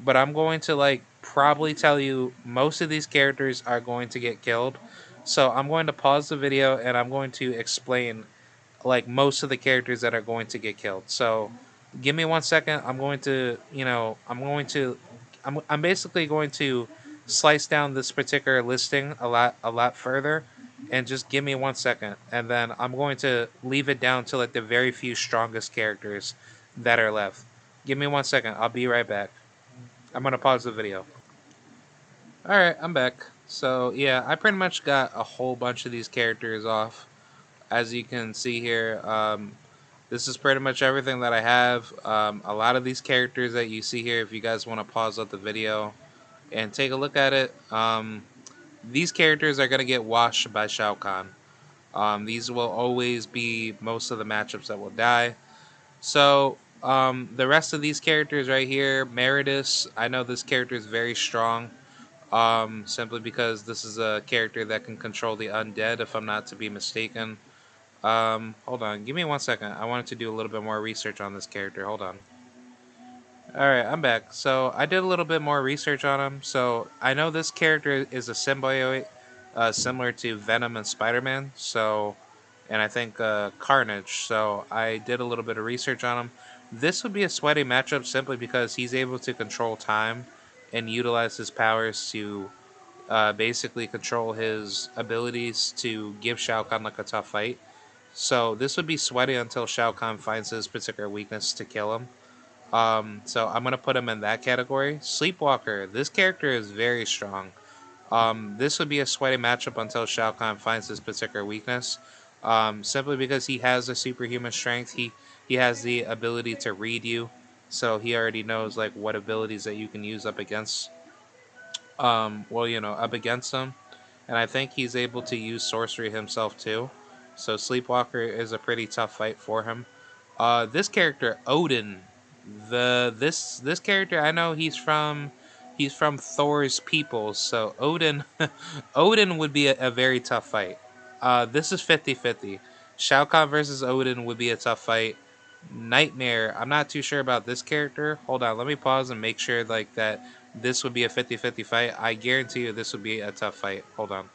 but I'm going to like probably tell you most of these characters are going to get killed. So I'm going to pause the video and I'm going to explain like most of the characters that are going to get killed. So give me 1 second. I'm basically going to slice down this particular listing a lot further, and just give me 1 second, and then I'm going to leave it down to like the very few strongest characters that are left. Give me 1 second. I'll be right back. I'm gonna pause the video. All right, I'm back. So yeah, I pretty much got a whole bunch of these characters off. As you can see here, this is pretty much everything that I have. A lot of these characters that you see here, if you guys want to pause up the video and take a look at it, these characters are going to get washed by Shao Kahn. These will always be most of the matchups that will die. So the rest of these characters right here, Meridus, I know this character is very strong. Simply because this is a character that can control the undead, if I'm not to be mistaken. Hold on, give me 1 second. I wanted to do a little bit more research on this character. Hold on. Alright, I'm back. So I did a little bit more research on him. So I know this character is a symbiote, similar to Venom and Spider-Man. And I think Carnage. So I did a little bit of research on him. This would be a sweaty matchup simply because he's able to control time and utilize his powers to basically control his abilities to give Shao Kahn like a tough fight. So this would be sweaty until Shao Kahn finds his particular weakness to kill him. So I'm gonna put him in that category. Sleepwalker. This character is very strong. This would be a sweaty matchup until Shao Kahn finds his particular weakness. Simply because he has a superhuman strength. He has the ability to read you, so he already knows like what abilities that you can use up against. Up against him, and I think he's able to use sorcery himself too. So Sleepwalker is a pretty tough fight for him. This character Odin, this character, I know he's from Thor's people, so Odin Odin would be a very tough fight. This is 50-50. Shao Kahn versus Odin would be a tough fight. Nightmare, I'm not too sure about this character. Hold on, let me pause and make sure like that this would be a 50-50 fight. I guarantee you this would be a tough fight. Hold on.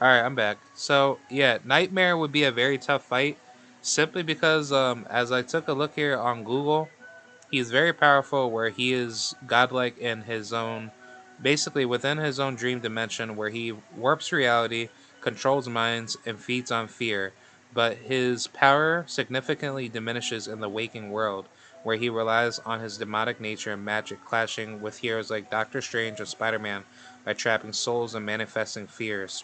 Alright, I'm back. So, yeah, Nightmare would be a very tough fight simply because, as I took a look here on Google, he's very powerful where he is godlike in his own, basically within his own dream dimension where he warps reality controls minds, and feeds on fear, but his power significantly diminishes in the waking world, where he relies on his demonic nature and magic, clashing with heroes like Doctor Strange and Spider Man by trapping souls and manifesting fears.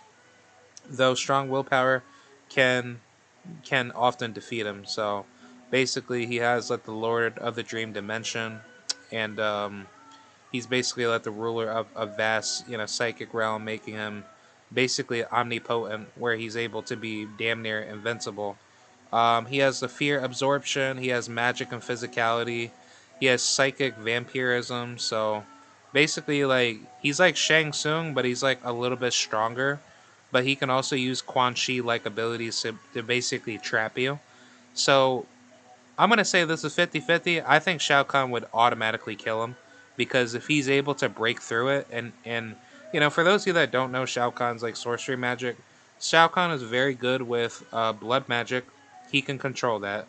Though strong willpower can can often defeat him. So basically, he has like the Lord of the Dream Dimension, and he's basically like the ruler of a vast, psychic realm, making him basically omnipotent, where he's able to be damn near invincible. He has the fear absorption. He has magic and physicality. He has psychic vampirism. So basically, like he's like Shang Tsung, but he's like a little bit stronger. But he can also use Quan Chi like abilities to basically trap you. So I'm gonna say this is 50-50. I think Shao Kahn would automatically kill him because if he's able to break through it, and for those of you that don't know Shao Kahn's like sorcery magic, Shao Kahn is very good with blood magic. He can control that.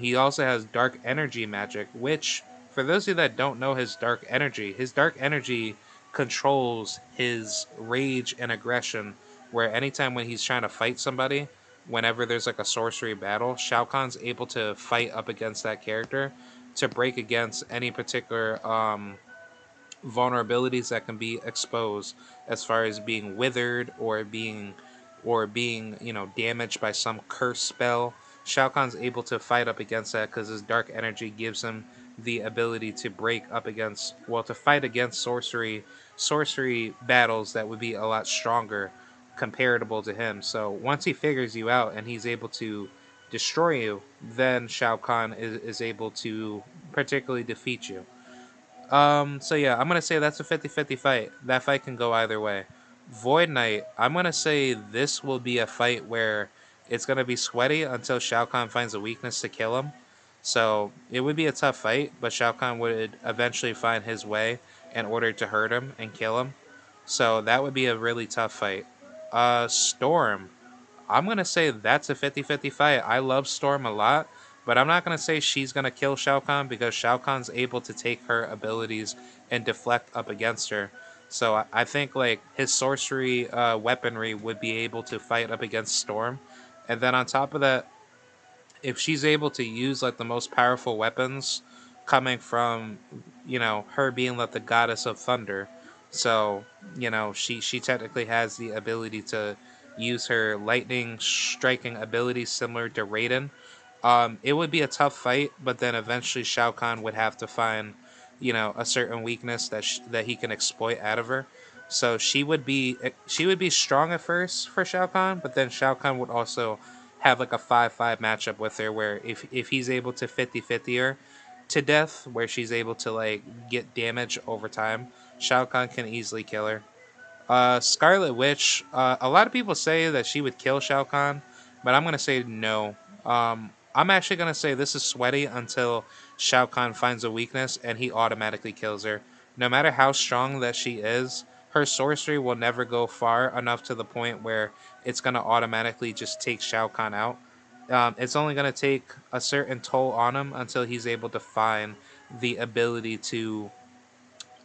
He also has dark energy magic, which for those of you that don't know his dark energy controls his rage and aggression. Where anytime when he's trying to fight somebody, whenever there's like a sorcery battle, Shao Kahn's able to fight up against that character to break against any particular vulnerabilities that can be exposed, as far as being withered or being damaged by some curse spell. Shao Kahn's able to fight up against that because his dark energy gives him the ability to break up against, well, to fight against sorcery battles that would be a lot stronger comparable to him. So once he figures you out and he's able to destroy you, then Shao Kahn is able to particularly defeat you. So yeah, I'm gonna say that's a 50-50 fight. That fight can go either way. Void Knight, I'm gonna say this will be a fight where it's gonna be sweaty until Shao Kahn finds a weakness to kill him. So it would be a tough fight, but Shao Kahn would eventually find his way in order to hurt him and kill him. So that would be a really tough fight. Storm. I'm going to say that's a 50-50 fight. I love Storm a lot, but I'm not going to say she's going to kill Shao Kahn because Shao Kahn's able to take her abilities and deflect up against her. So I think like his sorcery weaponry would be able to fight up against Storm. And then on top of that, if she's able to use like the most powerful weapons coming from her being like the goddess of thunder, so she technically has the ability to use her lightning striking ability similar to Raiden. It would be a tough fight, but then eventually Shao Kahn would have to find a certain weakness that he can exploit out of her. So she would be strong at first for Shao Kahn, but then Shao Kahn would also have like a 5-5 matchup with her where if he's able to 50-50 her to death, where she's able to like get damage over time, Shao Kahn can easily kill her. Scarlet Witch. A lot of people say that she would kill Shao Kahn, but I'm gonna say no. I'm actually gonna say this is sweaty until Shao Kahn finds a weakness and he automatically kills her. No matter how strong that she is, her sorcery will never go far enough to the point where it's gonna automatically just take Shao Kahn out. It's only gonna take a certain toll on him until he's able to find the ability to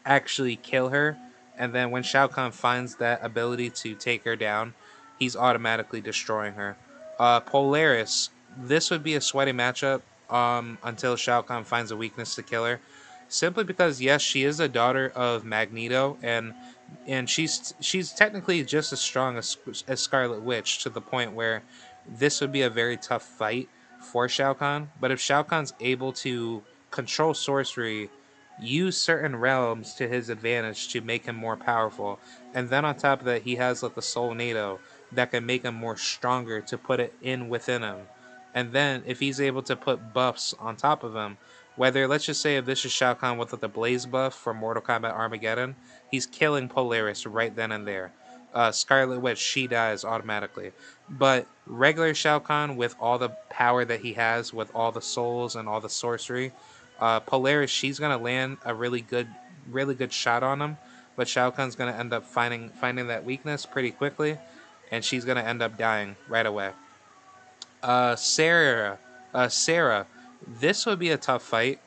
actually kill her. And then when Shao Kahn finds that ability to take her down, he's automatically destroying her. Polaris, this would be a sweaty matchup until Shao Kahn finds a weakness to kill her. Simply because yes, she is a daughter of Magneto, and she's technically just as strong as Scarlet Witch to the point where this would be a very tough fight for Shao Kahn. But if Shao Kahn's able to control sorcery, use certain realms to his advantage to make him more powerful. And then on top of that, he has like the Soul NATO that can make him more stronger to put it in within him. And then if he's able to put buffs on top of him, whether let's just say if this is Shao Kahn with like, the Blaze buff from Mortal Kombat Armageddon, he's killing Polaris right then and there. Scarlet Witch, she dies automatically. But regular Shao Kahn, with all the power that he has, with all the souls and all the sorcery, Polaris, she's gonna land a really good shot on him, but Shao Kahn's gonna end up finding that weakness pretty quickly, and she's gonna end up dying right away. Sarah, this would be a tough fight.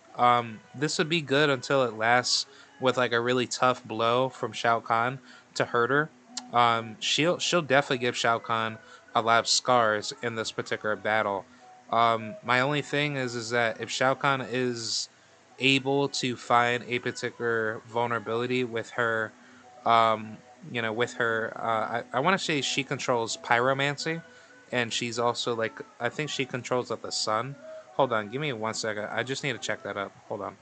This would be good until it lasts with like a really tough blow from Shao Kahn to hurt her. She'll definitely give Shao Kahn a lot of scars in this particular battle. My only thing is that if Shao Kahn is able to find a particular vulnerability with her, um, with her, I want to say she controls pyromancy, and she's also like I think she controls like the sun. Hold on, give me 1 second. I just need to check that up. Hold on.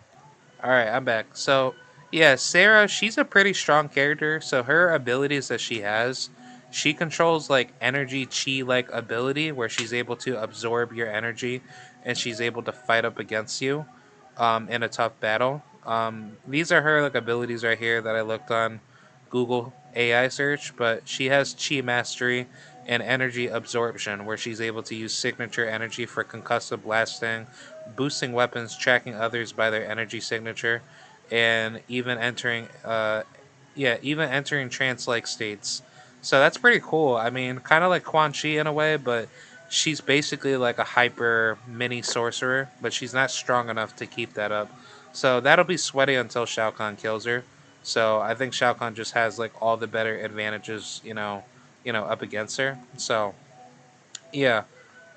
All right, I'm back. So, yeah, Sarah, she's a pretty strong character. So her abilities that she has, she controls like energy chi like ability where she's able to absorb your energy and she's able to fight up against you in a tough battle. These are her like abilities right here that I looked on Google AI search, but she has chi mastery and energy absorption where she's able to use signature energy for concussive blasting, boosting weapons, tracking others by their energy signature, and even entering trance-like states. So that's pretty cool. I mean, kind of like Quan Chi in a way, but she's basically like a hyper mini sorcerer, but she's not strong enough to keep that up. So that'll be sweaty until Shao Kahn kills her. So I think Shao Kahn just has like all the better advantages, up against her. So yeah,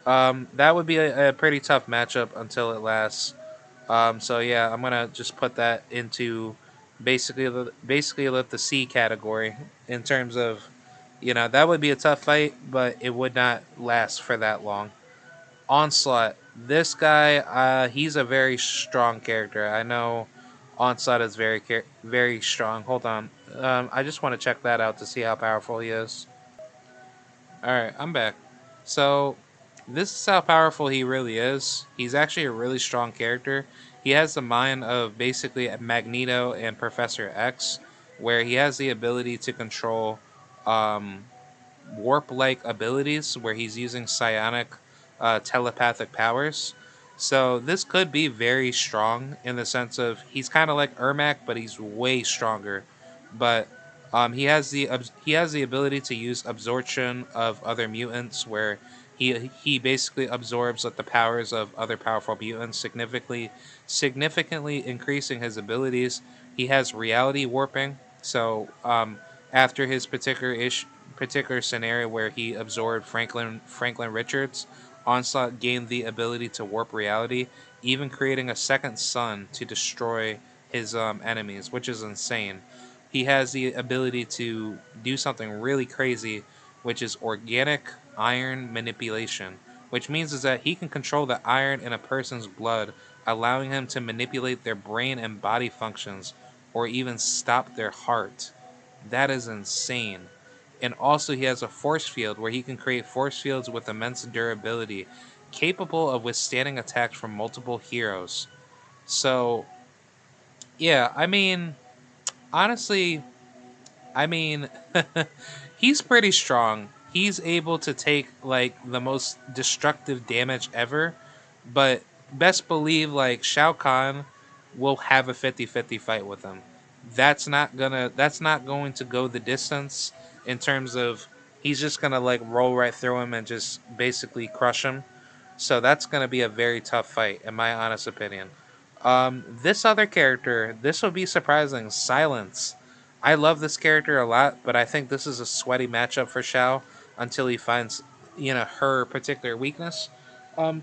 that would be a pretty tough matchup until it lasts. So yeah, I'm gonna just put that into basically let the C category in terms of, that would be a tough fight, but it would not last for that long. Onslaught, this guy, he's a very strong character. I know Onslaught is very strong. Hold on, I just want to check that out to see how powerful he is. All right, I'm back. So, this is how powerful he really is. He's actually a really strong character. He has the mind of basically Magneto and Professor X, where he has the ability to control um, warp like abilities where he's using psionic telepathic powers. So this could be very strong in the sense of he's kind of like Ermac, but he's way stronger. But he has the ability to use absorption of other mutants, where he basically absorbs like the powers of other powerful mutants, significantly increasing his abilities. He has reality warping, so after his particular scenario where he absorbed Franklin Richards, Onslaught gained the ability to warp reality, even creating a second sun to destroy his enemies, which is insane. He has the ability to do something really crazy, which is organic iron manipulation, which means is that he can control the iron in a person's blood, allowing him to manipulate their brain and body functions, or even stop their heart. That is insane. And also, he has a force field where he can create force fields with immense durability, capable of withstanding attacks from multiple heroes. So, yeah, honestly, I mean, he's pretty strong. He's able to take like the most destructive damage ever, but best believe like Shao Kahn will have a 50-50 fight with him. That's not going to go the distance in terms of he's just going to like roll right through him and just basically crush him. So that's going to be a very tough fight in my honest opinion. This other character, this will be surprising. Silence. I love this character a lot, but I think this is a sweaty matchup for Shao until he finds, her particular weakness.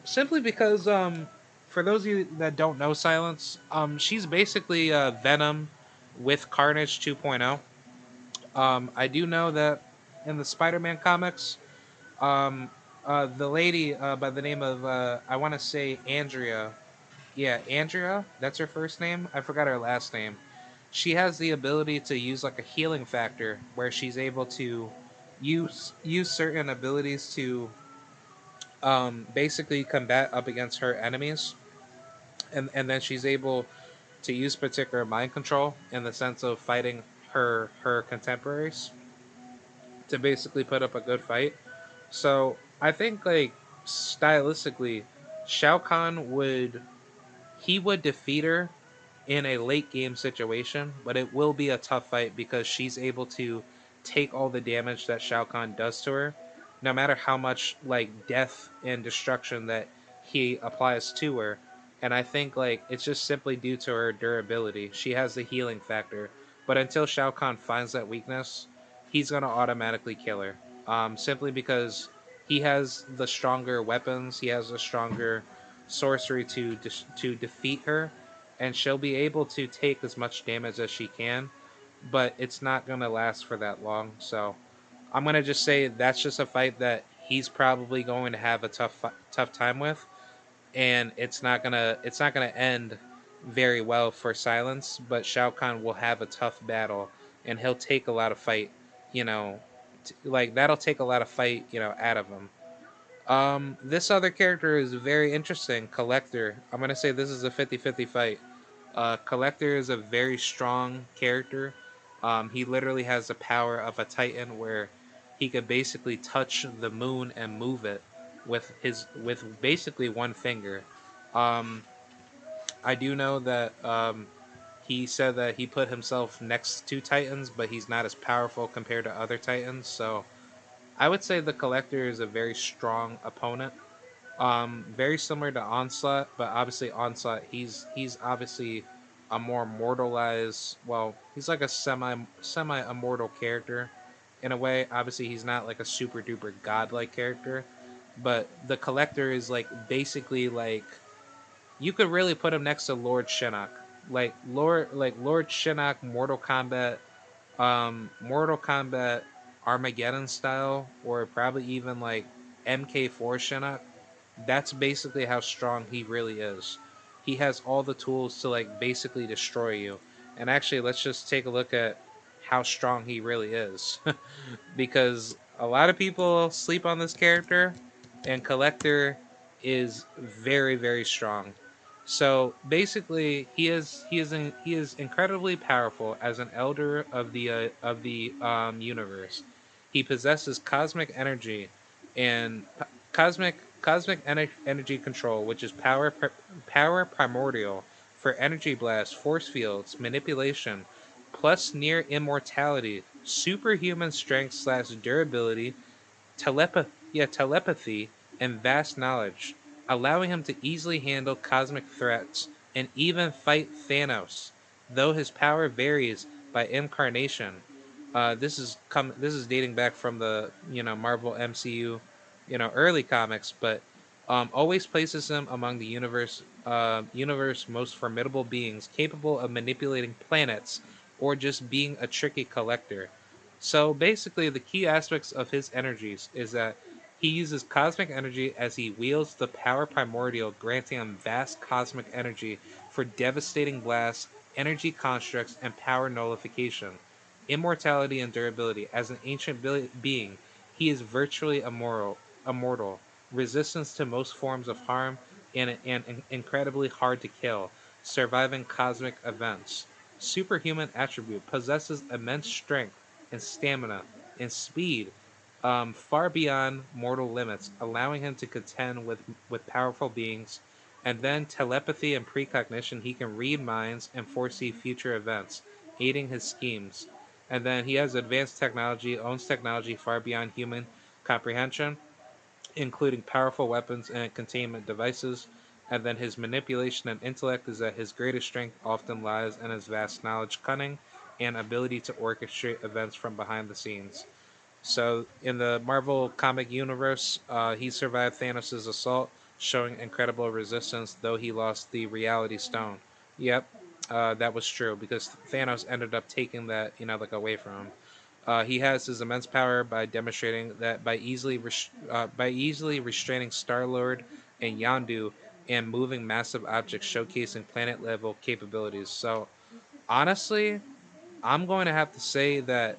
Simply because, for those of you that don't know Silence, she's basically Venom with Carnage 2.0. I do know that in the Spider-Man comics, the lady by the name of I want to say Andrea, yeah, Andrea. That's her first name. I forgot her last name. She has the ability to use like a healing factor, where she's able to use certain abilities to basically combat up against her enemies, and then she's able to use particular mind control in the sense of fighting her contemporaries to basically put up a good fight. So I think like stylistically, Shao Kahn would defeat her in a late game situation, but it will be a tough fight because she's able to take all the damage that Shao Kahn does to her, no matter how much like death and destruction that he applies to her. And I think like it's just simply due to her durability. She has the healing factor, but until Shao Kahn finds that weakness, he's gonna automatically kill her. Simply because he has the stronger weapons, he has the stronger sorcery to defeat her, and she'll be able to take as much damage as she can, but it's not gonna last for that long. So I'm gonna just say that's just a fight that he's probably going to have a tough time with, and it's not gonna end very well for Silence. But Shao Kahn will have a tough battle, and he'll take a lot of fight. You know, like that'll take a lot of fight. Out of him. This other character is very interesting. Collector. I'm gonna say this is a 50-50 fight. Collector is a very strong character. He literally has the power of a Titan, where he could basically touch the moon and move it with basically one finger. Um, I do know that he said that he put himself next to Titans, but he's not as powerful compared to other Titans. So I would say the Collector is a very strong opponent. Very similar to Onslaught, but obviously Onslaught, he's obviously a more mortalized. Well, he's like a semi immortal character in a way. Obviously, he's not like a super duper godlike character, but the Collector is like basically like you could really put him next to Lord Shinnok, like Lord Shinnok, Mortal Kombat Armageddon style, or probably even like MK4 Shinnok. That's basically how strong he really is. He has all the tools to like basically destroy you. And actually, let's just take a look at how strong he really is, because a lot of people sleep on this character, and Collector is very very strong. So basically, he is incredibly powerful as an elder of the universe. He possesses cosmic energy and energy control, which is power primordial for energy blast, force fields, manipulation, plus near immortality, superhuman strength slash durability, telepathy, and vast knowledge, allowing him to easily handle cosmic threats and even fight Thanos, though his power varies by incarnation. This is dating back from the Marvel MCU, early comics, but always places him among the universe most formidable beings capable of manipulating planets or just being a tricky collector. So basically, the key aspects of his energies is that he uses cosmic energy as he wields the power primordial, granting him vast cosmic energy for devastating blasts, energy constructs, and power nullification. Immortality and durability. As an ancient being, he is virtually immortal, resistance to most forms of harm, and incredibly hard to kill, surviving cosmic events. Superhuman attribute possesses immense strength and stamina and speed, far beyond mortal limits, allowing him to contend with powerful beings. And then telepathy and precognition, he can read minds and foresee future events, aiding his schemes. And then he has advanced technology, owns technology far beyond human comprehension, including powerful weapons and containment devices. And then his manipulation and intellect is that his greatest strength often lies in his vast knowledge, cunning, and ability to orchestrate events from behind the scenes. So, in the Marvel comic universe, he survived Thanos' assault, showing incredible resistance, though he lost the Reality Stone. Yep, that was true because Thanos ended up taking that, like away from him. He has his immense power by demonstrating that by easily restraining Star Lord and Yondu and moving massive objects, showcasing planet level capabilities. So honestly, I'm going to have to say that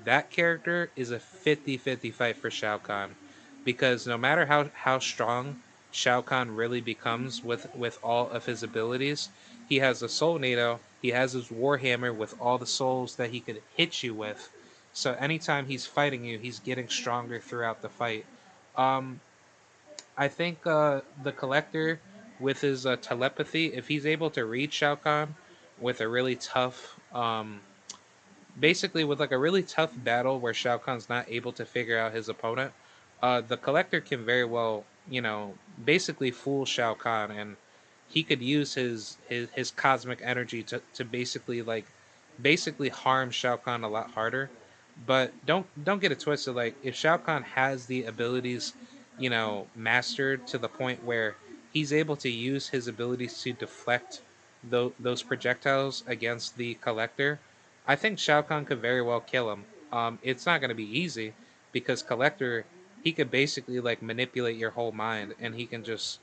that character is a 50-50 fight for Shao Kahn, because no matter how strong Shao Kahn really becomes with all of his abilities, he has a Soul Nado, he has his Warhammer with all the souls that he could hit you with. So anytime he's fighting you, he's getting stronger throughout the fight. Um, I think the Collector, with his telepathy, if he's able to read Shao Kahn with a really tough basically with like a really tough battle where Shao Kahn's not able to figure out his opponent, the Collector can very well, basically fool Shao Kahn, and he could use his cosmic energy to basically harm Shao Kahn a lot harder. But don't get it twisted. Like if Shao Kahn has the abilities, mastered to the point where he's able to use his abilities to deflect those projectiles against the Collector, I think Shao Kahn could very well kill him. It's not going to be easy because Collector, he could basically like manipulate your whole mind and he can just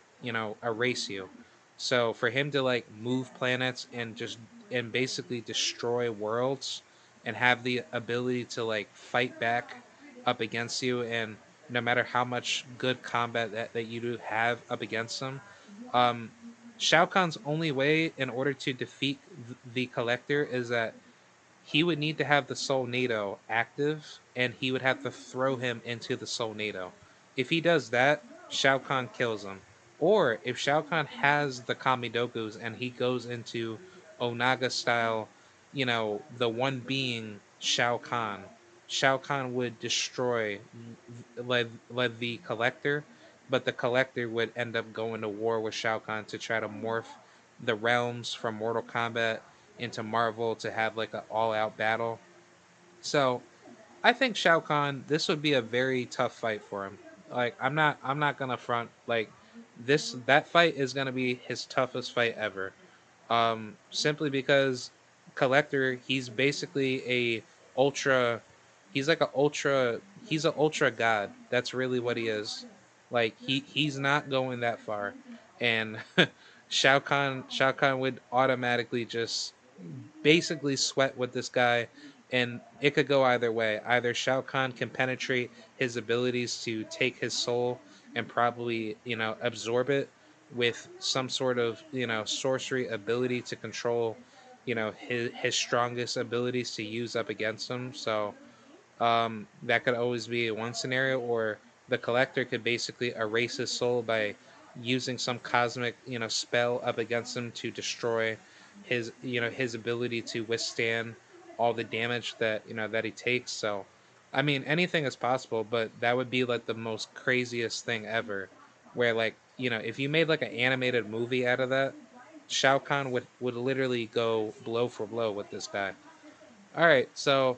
erase you. So for him to like move planets and basically destroy worlds and have the ability to like fight back up against you, and no matter how much good combat that you do have up against them, um Shao Kahn's only way in order to defeat the Collector is that he would need to have the Soulnado active, and he would have to throw him into the Soulnado. If he does that, Shao Kahn kills him. Or if Shao Kahn has the Kamidokus and he goes into Onaga style, the one being Shao Kahn, Shao Kahn would destroy like the Collector, but the Collector would end up going to war with Shao Kahn to try to morph the realms from Mortal Kombat into Marvel to have like an all out battle. So I think Shao Kahn, this would be a very tough fight for him. Like I'm not gonna front like that fight is gonna be his toughest fight ever. Simply because Collector, he's basically a ultra he's like a ultra he's an ultra god. That's really what he is. Like he's not going that far. And Shao Kahn would automatically just basically sweat with this guy, and it could go either way. Either Shao Kahn can penetrate his abilities to take his soul and probably absorb it with some sort of sorcery ability to control his strongest abilities to use up against him. So that could always be one scenario, or the Collector could basically erase his soul by using some cosmic spell up against him to destroy his ability to withstand all the damage that he takes. So I mean anything is possible, but that would be like the most craziest thing ever, where like if you made like an animated movie out of that, Shao Kahn would literally go blow for blow with this guy. All right, so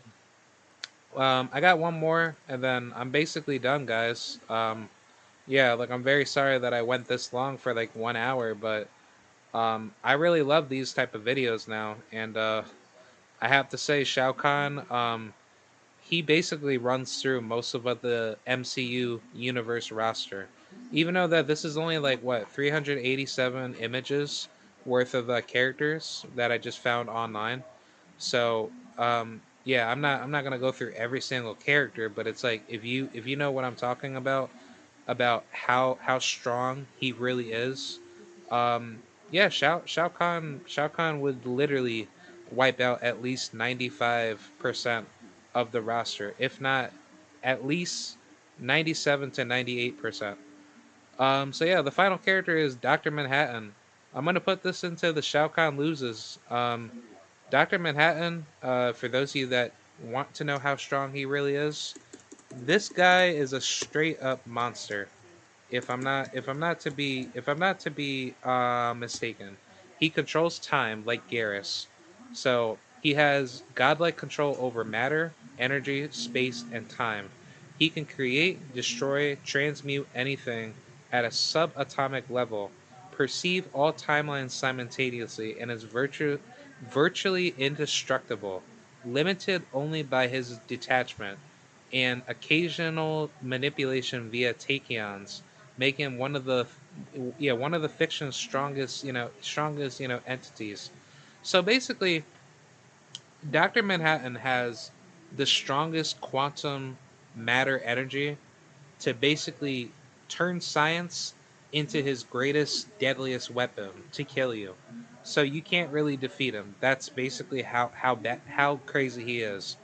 I got one more, and then I'm basically done, guys. Yeah, like I'm very sorry that I went this long for like 1 hour, but I really love these type of videos now, and I have to say, Shao Kahn, he basically runs through most of what the MCU universe roster. Even though that this is only like what 387 images worth of characters that I just found online, so yeah, I'm not gonna go through every single character, but it's like if you know what I'm talking about how strong he really is. Yeah, Shao Kahn would literally wipe out at least 95% of the roster, if not at least 97 to 98%. So yeah, the final character is Doctor Manhattan. I'm gonna put this into the Shao Kahn loses. Doctor Manhattan, for those of you that want to know how strong he really is, this guy is a straight up monster. If I'm not to be mistaken, he controls time like Garrus. So he has godlike control over matter, energy, space, and time. He can create, destroy, transmute anything at a subatomic level, perceive all timelines simultaneously, and is virtually indestructible, limited only by his detachment and occasional manipulation via tachyons, making him one of the fiction's strongest entities. So basically, Doctor Manhattan has the strongest quantum matter energy to basically turn science into his greatest, deadliest weapon to kill you. So you can't really defeat him. That's basically how crazy he is,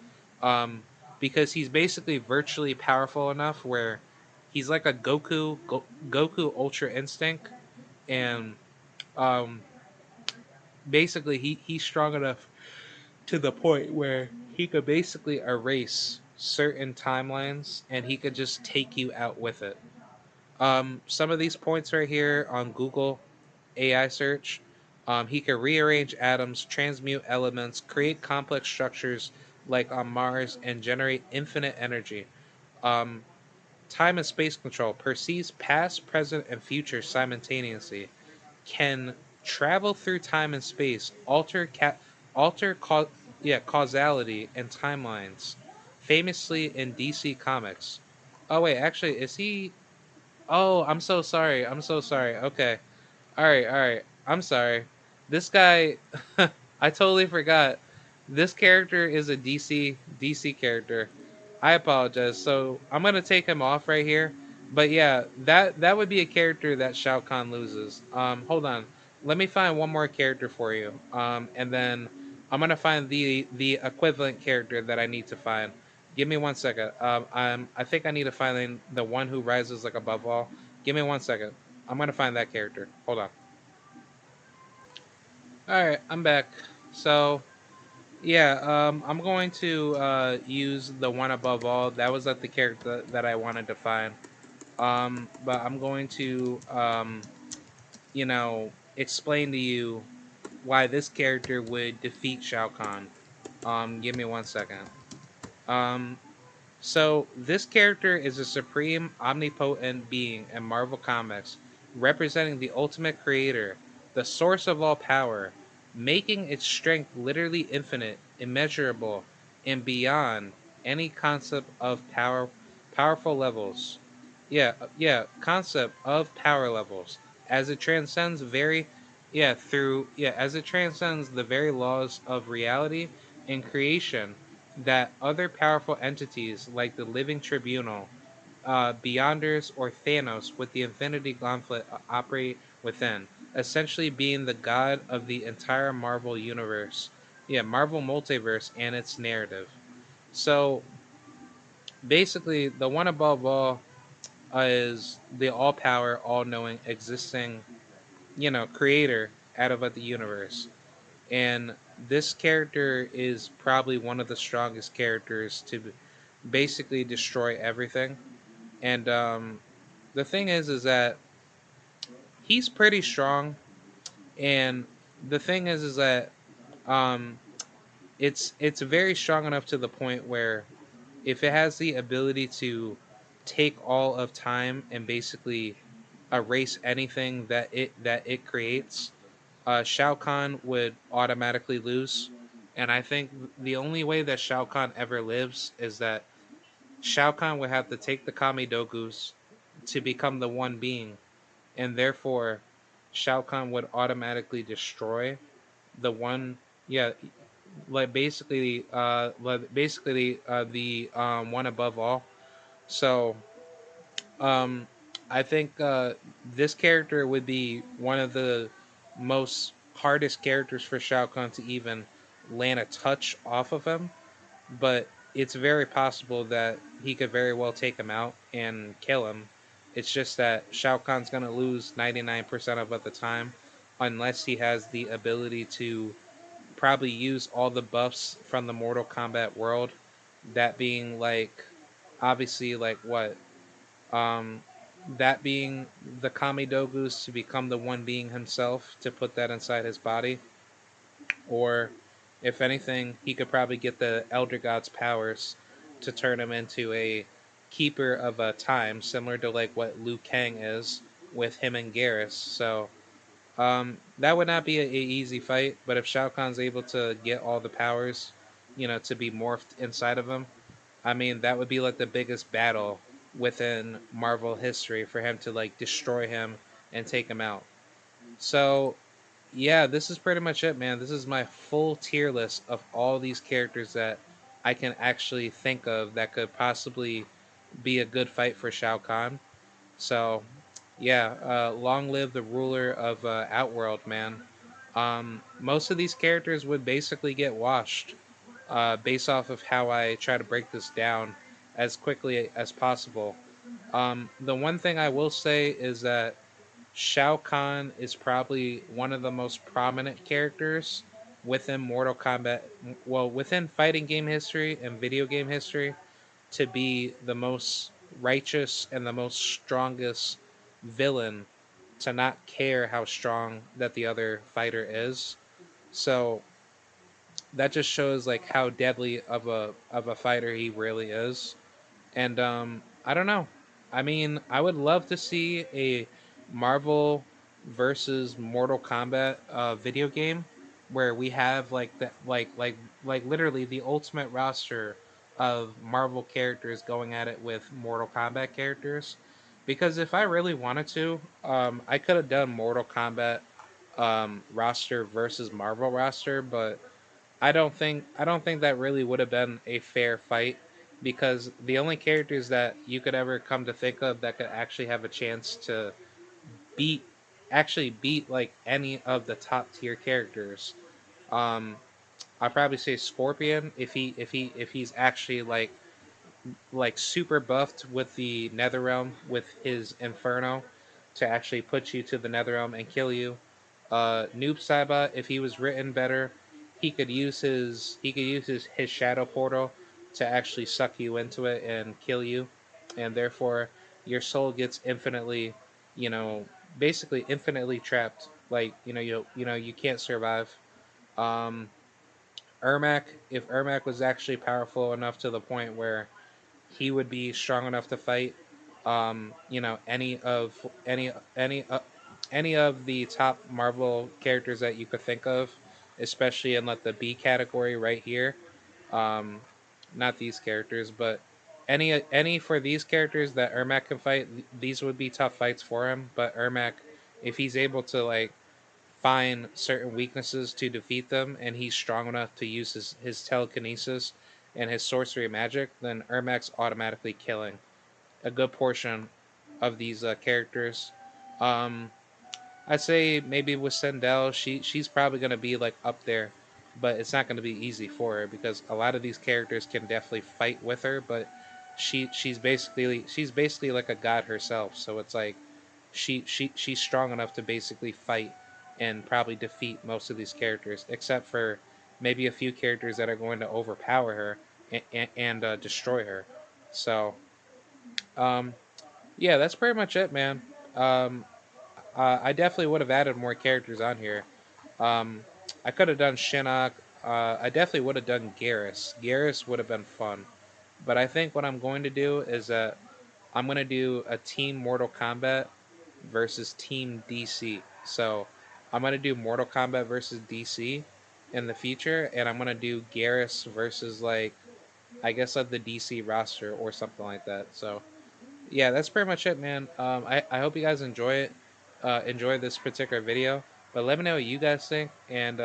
um, because he's basically virtually powerful enough where he's like a Goku Ultra Instinct, and um, basically he's strong enough to the point where he could basically erase certain timelines and he could just take you out with it. Some of these points right here on Google AI search, he can rearrange atoms, transmute elements, create complex structures like on Mars, and generate infinite energy. Um, Time and space control perceives past, present, and future simultaneously. Can travel through time and space, alter causality and timelines. Famously in DC Comics. Oh wait, actually, is he? Oh, I'm so sorry. I'm so sorry. Okay. All right. I'm sorry. This guy, I totally forgot. This character is a DC character. I apologize. So I'm gonna take him off right here. But yeah, that would be a character that Shao Kahn loses. Hold on. Let me find one more character for you. And then I'm gonna find the equivalent character that I need to find. Give me 1 second. I think I need to find the one who rises like above all. Give me 1 second. I'm gonna find that character. Hold on. All right, I'm back. So yeah, I'm going to use the one above all. That was like the character that I wanted to find. But I'm going to explain to you why this character would defeat Shao Kahn. Give me 1 second. Um, So, this character is a supreme, omnipotent being in Marvel Comics, representing the ultimate creator, the source of all power, making its strength literally infinite, immeasurable, and beyond any concept of powerful levels. Concept of power levels, as it transcends as it transcends the very laws of reality and creation that other powerful entities like the Living Tribunal, Beyonders, or Thanos with the Infinity Gauntlet operate within, essentially being the god of the entire Marvel universe. Yeah, Marvel multiverse and its narrative. So basically, the one above all is the all power, all knowing, existing, creator out of the universe. And this character is probably one of the strongest characters to basically destroy everything. And the thing is that he's pretty strong. And the thing is that um, it's very strong enough to the point where if it has the ability to take all of time and basically erase anything that it creates, Shao Kahn would automatically lose. And I think the only way that Shao Kahn ever lives is that Shao Kahn would have to take the Kamidogus to become the one being, and therefore Shao Kahn would automatically destroy the one. Yeah, the one above all. So um, I think this character would be one of the most hardest characters for Shao Kahn to even land a touch off of him. But it's very possible that he could very well take him out and kill him. It's just that Shao Kahn's gonna lose 99% of the time, unless he has the ability to probably use all the buffs from the Mortal Kombat world. That being like, obviously, like what um, that being the Kamidogus to become the one being himself to put that inside his body, or if anything, he could probably get the Elder God's powers to turn him into a keeper of a time, similar to like what Liu Kang is with him and Garrus. So that would not be a easy fight, but if Shao Kahn's able to get all the powers, to be morphed inside of him, I mean, that would be like the biggest battle within Marvel history for him to like destroy him and take him out. So, yeah, this is pretty much it, man. This is my full tier list of all these characters that I can actually think of that could possibly be a good fight for Shao Kahn. So, yeah, long live the ruler of Outworld, man. Most of these characters would basically get washed based off of how I try to break this down as quickly as possible. The one thing I will say is that Shao Kahn is probably one of the most prominent characters within Mortal Kombat, well, within fighting game history and video game history, to be the most righteous and the most strongest villain to not care how strong that the other fighter is. So that just shows like how deadly of a fighter he really is. And I don't know. I mean, I would love to see a Marvel versus Mortal Kombat video game where we have like that like literally the ultimate roster of Marvel characters going at it with Mortal Kombat characters. Because if I really wanted to, I could have done Mortal Kombat roster versus Marvel roster, but I don't think that really would have been a fair fight because the only characters that you could ever come to think of that could actually have a chance to beat beat like any of the top tier characters. Um I'd probably say Scorpion if he's actually like super buffed with the Netherrealm with his Inferno to actually put you to the Netherrealm and kill you. Noob Saiba, if he was written better, he could use his Shadow Portal to actually suck you into it and kill you, and therefore your soul gets infinitely, you know, basically infinitely trapped. Like you can't survive. Um, Ermac, if Ermac was actually powerful enough to the point where he would be strong enough to fight any of the top Marvel characters that you could think of, especially in like the B category right here. Um, Not these characters, but any for these characters that Ermac can fight, these would be tough fights for him. But Ermac, if he's able to like find certain weaknesses to defeat them, and he's strong enough to use his telekinesis and his sorcery magic, then Ermac's automatically killing a good portion of these characters. Um, I'd say maybe with Sendel, she's probably gonna be like up there, but it's not gonna be easy for her because a lot of these characters can definitely fight with her, but she's basically like a god herself. So it's like she's strong enough to basically fight and probably defeat most of these characters, except for maybe a few characters that are going to overpower her and destroy her. So um, yeah, that's pretty much it, man. Um, I definitely would have added more characters on here. Um, I could have done Shinnok. I definitely would have done Garrus. Garrus would have been fun. But I think what I'm going to do is I'm going to do a Team Mortal Kombat versus Team DC. So I'm going to do Mortal Kombat versus DC in the future, and I'm going to do Garrus versus like I guess like the DC roster or something like that. So yeah, that's pretty much it, man. I hope you guys enjoy this particular video. But let me know what you guys think, and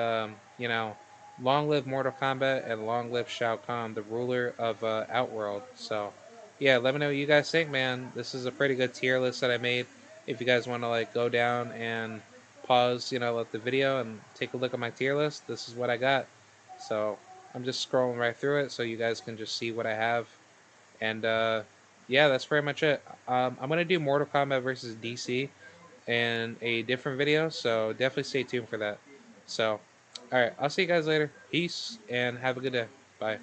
long live Mortal Kombat and long live Shao Kahn, the ruler of Outworld. So, yeah, let me know what you guys think, man. This is a pretty good tier list that I made. If you guys want to like go down and pause, let the video and take a look at my tier list, this is what I got. So I'm just scrolling right through it so you guys can just see what I have. And yeah, that's pretty much it. I'm gonna do Mortal Kombat versus DC in a different video, so definitely stay tuned for that. So, all right, I'll see you guys later. Peace and have a good day. Bye.